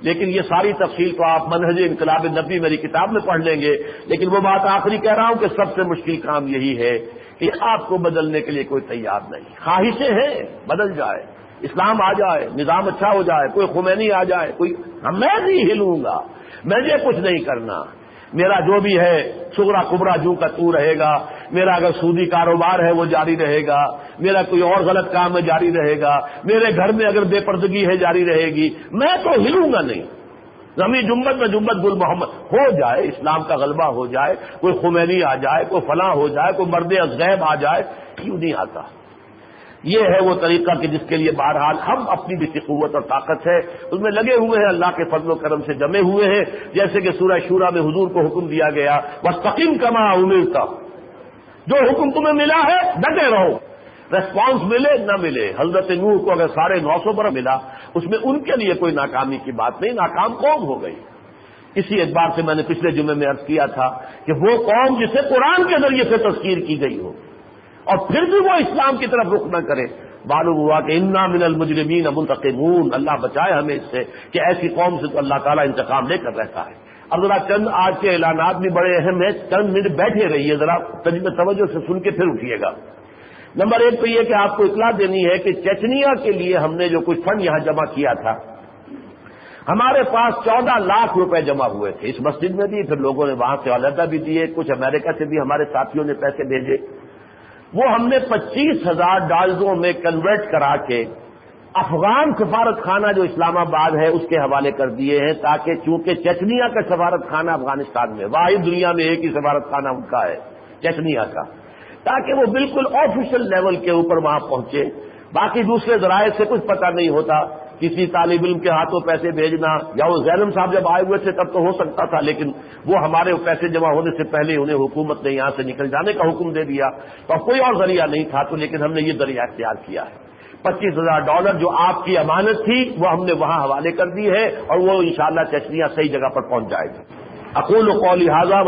لیکن یہ ساری تفصیل تو آپ منہج انقلاب نبی میری کتاب میں پڑھ لیں گے. لیکن وہ بات آخری کہہ رہا ہوں کہ سب سے مشکل کام یہی ہے کہ آپ کو بدلنے کے لیے کوئی تیار نہیں. خواہشیں ہیں بدل جائے، اسلام آ جائے، نظام اچھا ہو جائے، کوئی خمینی آ جائے، کوئی میں نہیں ہلوں گا، مجھے کچھ نہیں کرنا، میرا جو بھی ہے صغرا کبرا جو کا تو رہے گا، میرا اگر سودی کاروبار ہے وہ جاری رہے گا، میرا کوئی اور غلط کام ہے جاری رہے گا، میرے گھر میں اگر بے پردگی ہے جاری رہے گی، میں تو ہلوں گا نہیں. زمین جنبت میں جنبت گل محمد ہو جائے، اسلام کا غلبہ ہو جائے، کوئی خمینی آ جائے، کوئی فلاں ہو جائے، کوئی مرد غیب آ جائے، کیوں نہیں آتا. یہ ہے وہ طریقہ کہ جس کے لیے بہرحال ہم اپنی بھی قوت اور طاقت ہے اس میں لگے ہوئے ہیں، اللہ کے فضل و کرم سے جمے ہوئے ہیں. جیسے کہ سورہ شورى میں حضور کو حکم دیا گیا وَاسْتَقِمْ كَمَا أُمِرْتَ، جو حکم تمہیں ملا ہے ڈٹے رہو. ریسپانس ملے نہ ملے، حضرت نوح کو اگر 950 برس ملا اس میں ان کے لیے کوئی ناکامی کی بات نہیں، ناکام قوم ہو گئی. اسی اعتبار سے میں نے پچھلے جمعے میں عرض کیا تھا کہ وہ قوم جسے قرآن کے ذریعے سے تذکیر کی گئی ہو اور پھر بھی وہ اسلام کی طرف رخ نہ کرے، معلوم ہوا کہ انا من المجرمین منتقمون. اللہ بچائے ہمیں اس سے کہ ایسی قوم سے تو اللہ تعالیٰ انتقام لے کر رہتا ہے. اب ذرا چند آج کے اعلانات بھی بڑے اہم ہیں، چند منٹ بیٹھے رہیے، ذرا توجہ سے سن کے پھر اٹھیے گا. نمبر 1 تو یہ کہ آپ کو اطلاع دینی ہے کہ چچنیا کے لیے ہم نے جو کچھ فنڈ یہاں جمع کیا تھا، ہمارے پاس 14 لاکھ روپے جمع ہوئے تھے اس مسجد میں بھی، پھر لوگوں نے وہاں سے علیحدہ بھی دیے، کچھ امریکہ سے بھی ہمارے ساتھیوں نے پیسے بھیجے. وہ ہم نے 25,000 ڈالروں میں کنورٹ کرا کے افغان سفارت خانہ جو اسلام آباد ہے اس کے حوالے کر دیے ہیں، تاکہ چونکہ چچنیا کا سفارت خانہ افغانستان میں واحد دنیا میں ایک ہی سفارت خانہ ان کا ہے چچنیا کا، تاکہ وہ بالکل آفیشل لیول کے اوپر وہاں پہنچے. باقی دوسرے ذرائع سے کچھ پتہ نہیں ہوتا کسی طالب علم کے ہاتھوں پیسے بھیجنا، یا وہ زینب صاحب جب آئے ہوئے تھے تب تو ہو سکتا تھا، لیکن وہ ہمارے پیسے جمع ہونے سے پہلے انہیں حکومت نے یہاں سے نکل جانے کا حکم دے دیا، تو اب کوئی اور ذریعہ نہیں تھا، تو لیکن ہم نے یہ ذریعہ اختیار کیا ہے۔ $25,000 جو آپ کی امانت تھی وہ ہم نے وہاں حوالے کر دی ہے، اور وہ انشاءاللہ چشنیاں صحیح جگہ پر پہنچ جائے گی۔ اقول قولی ھذا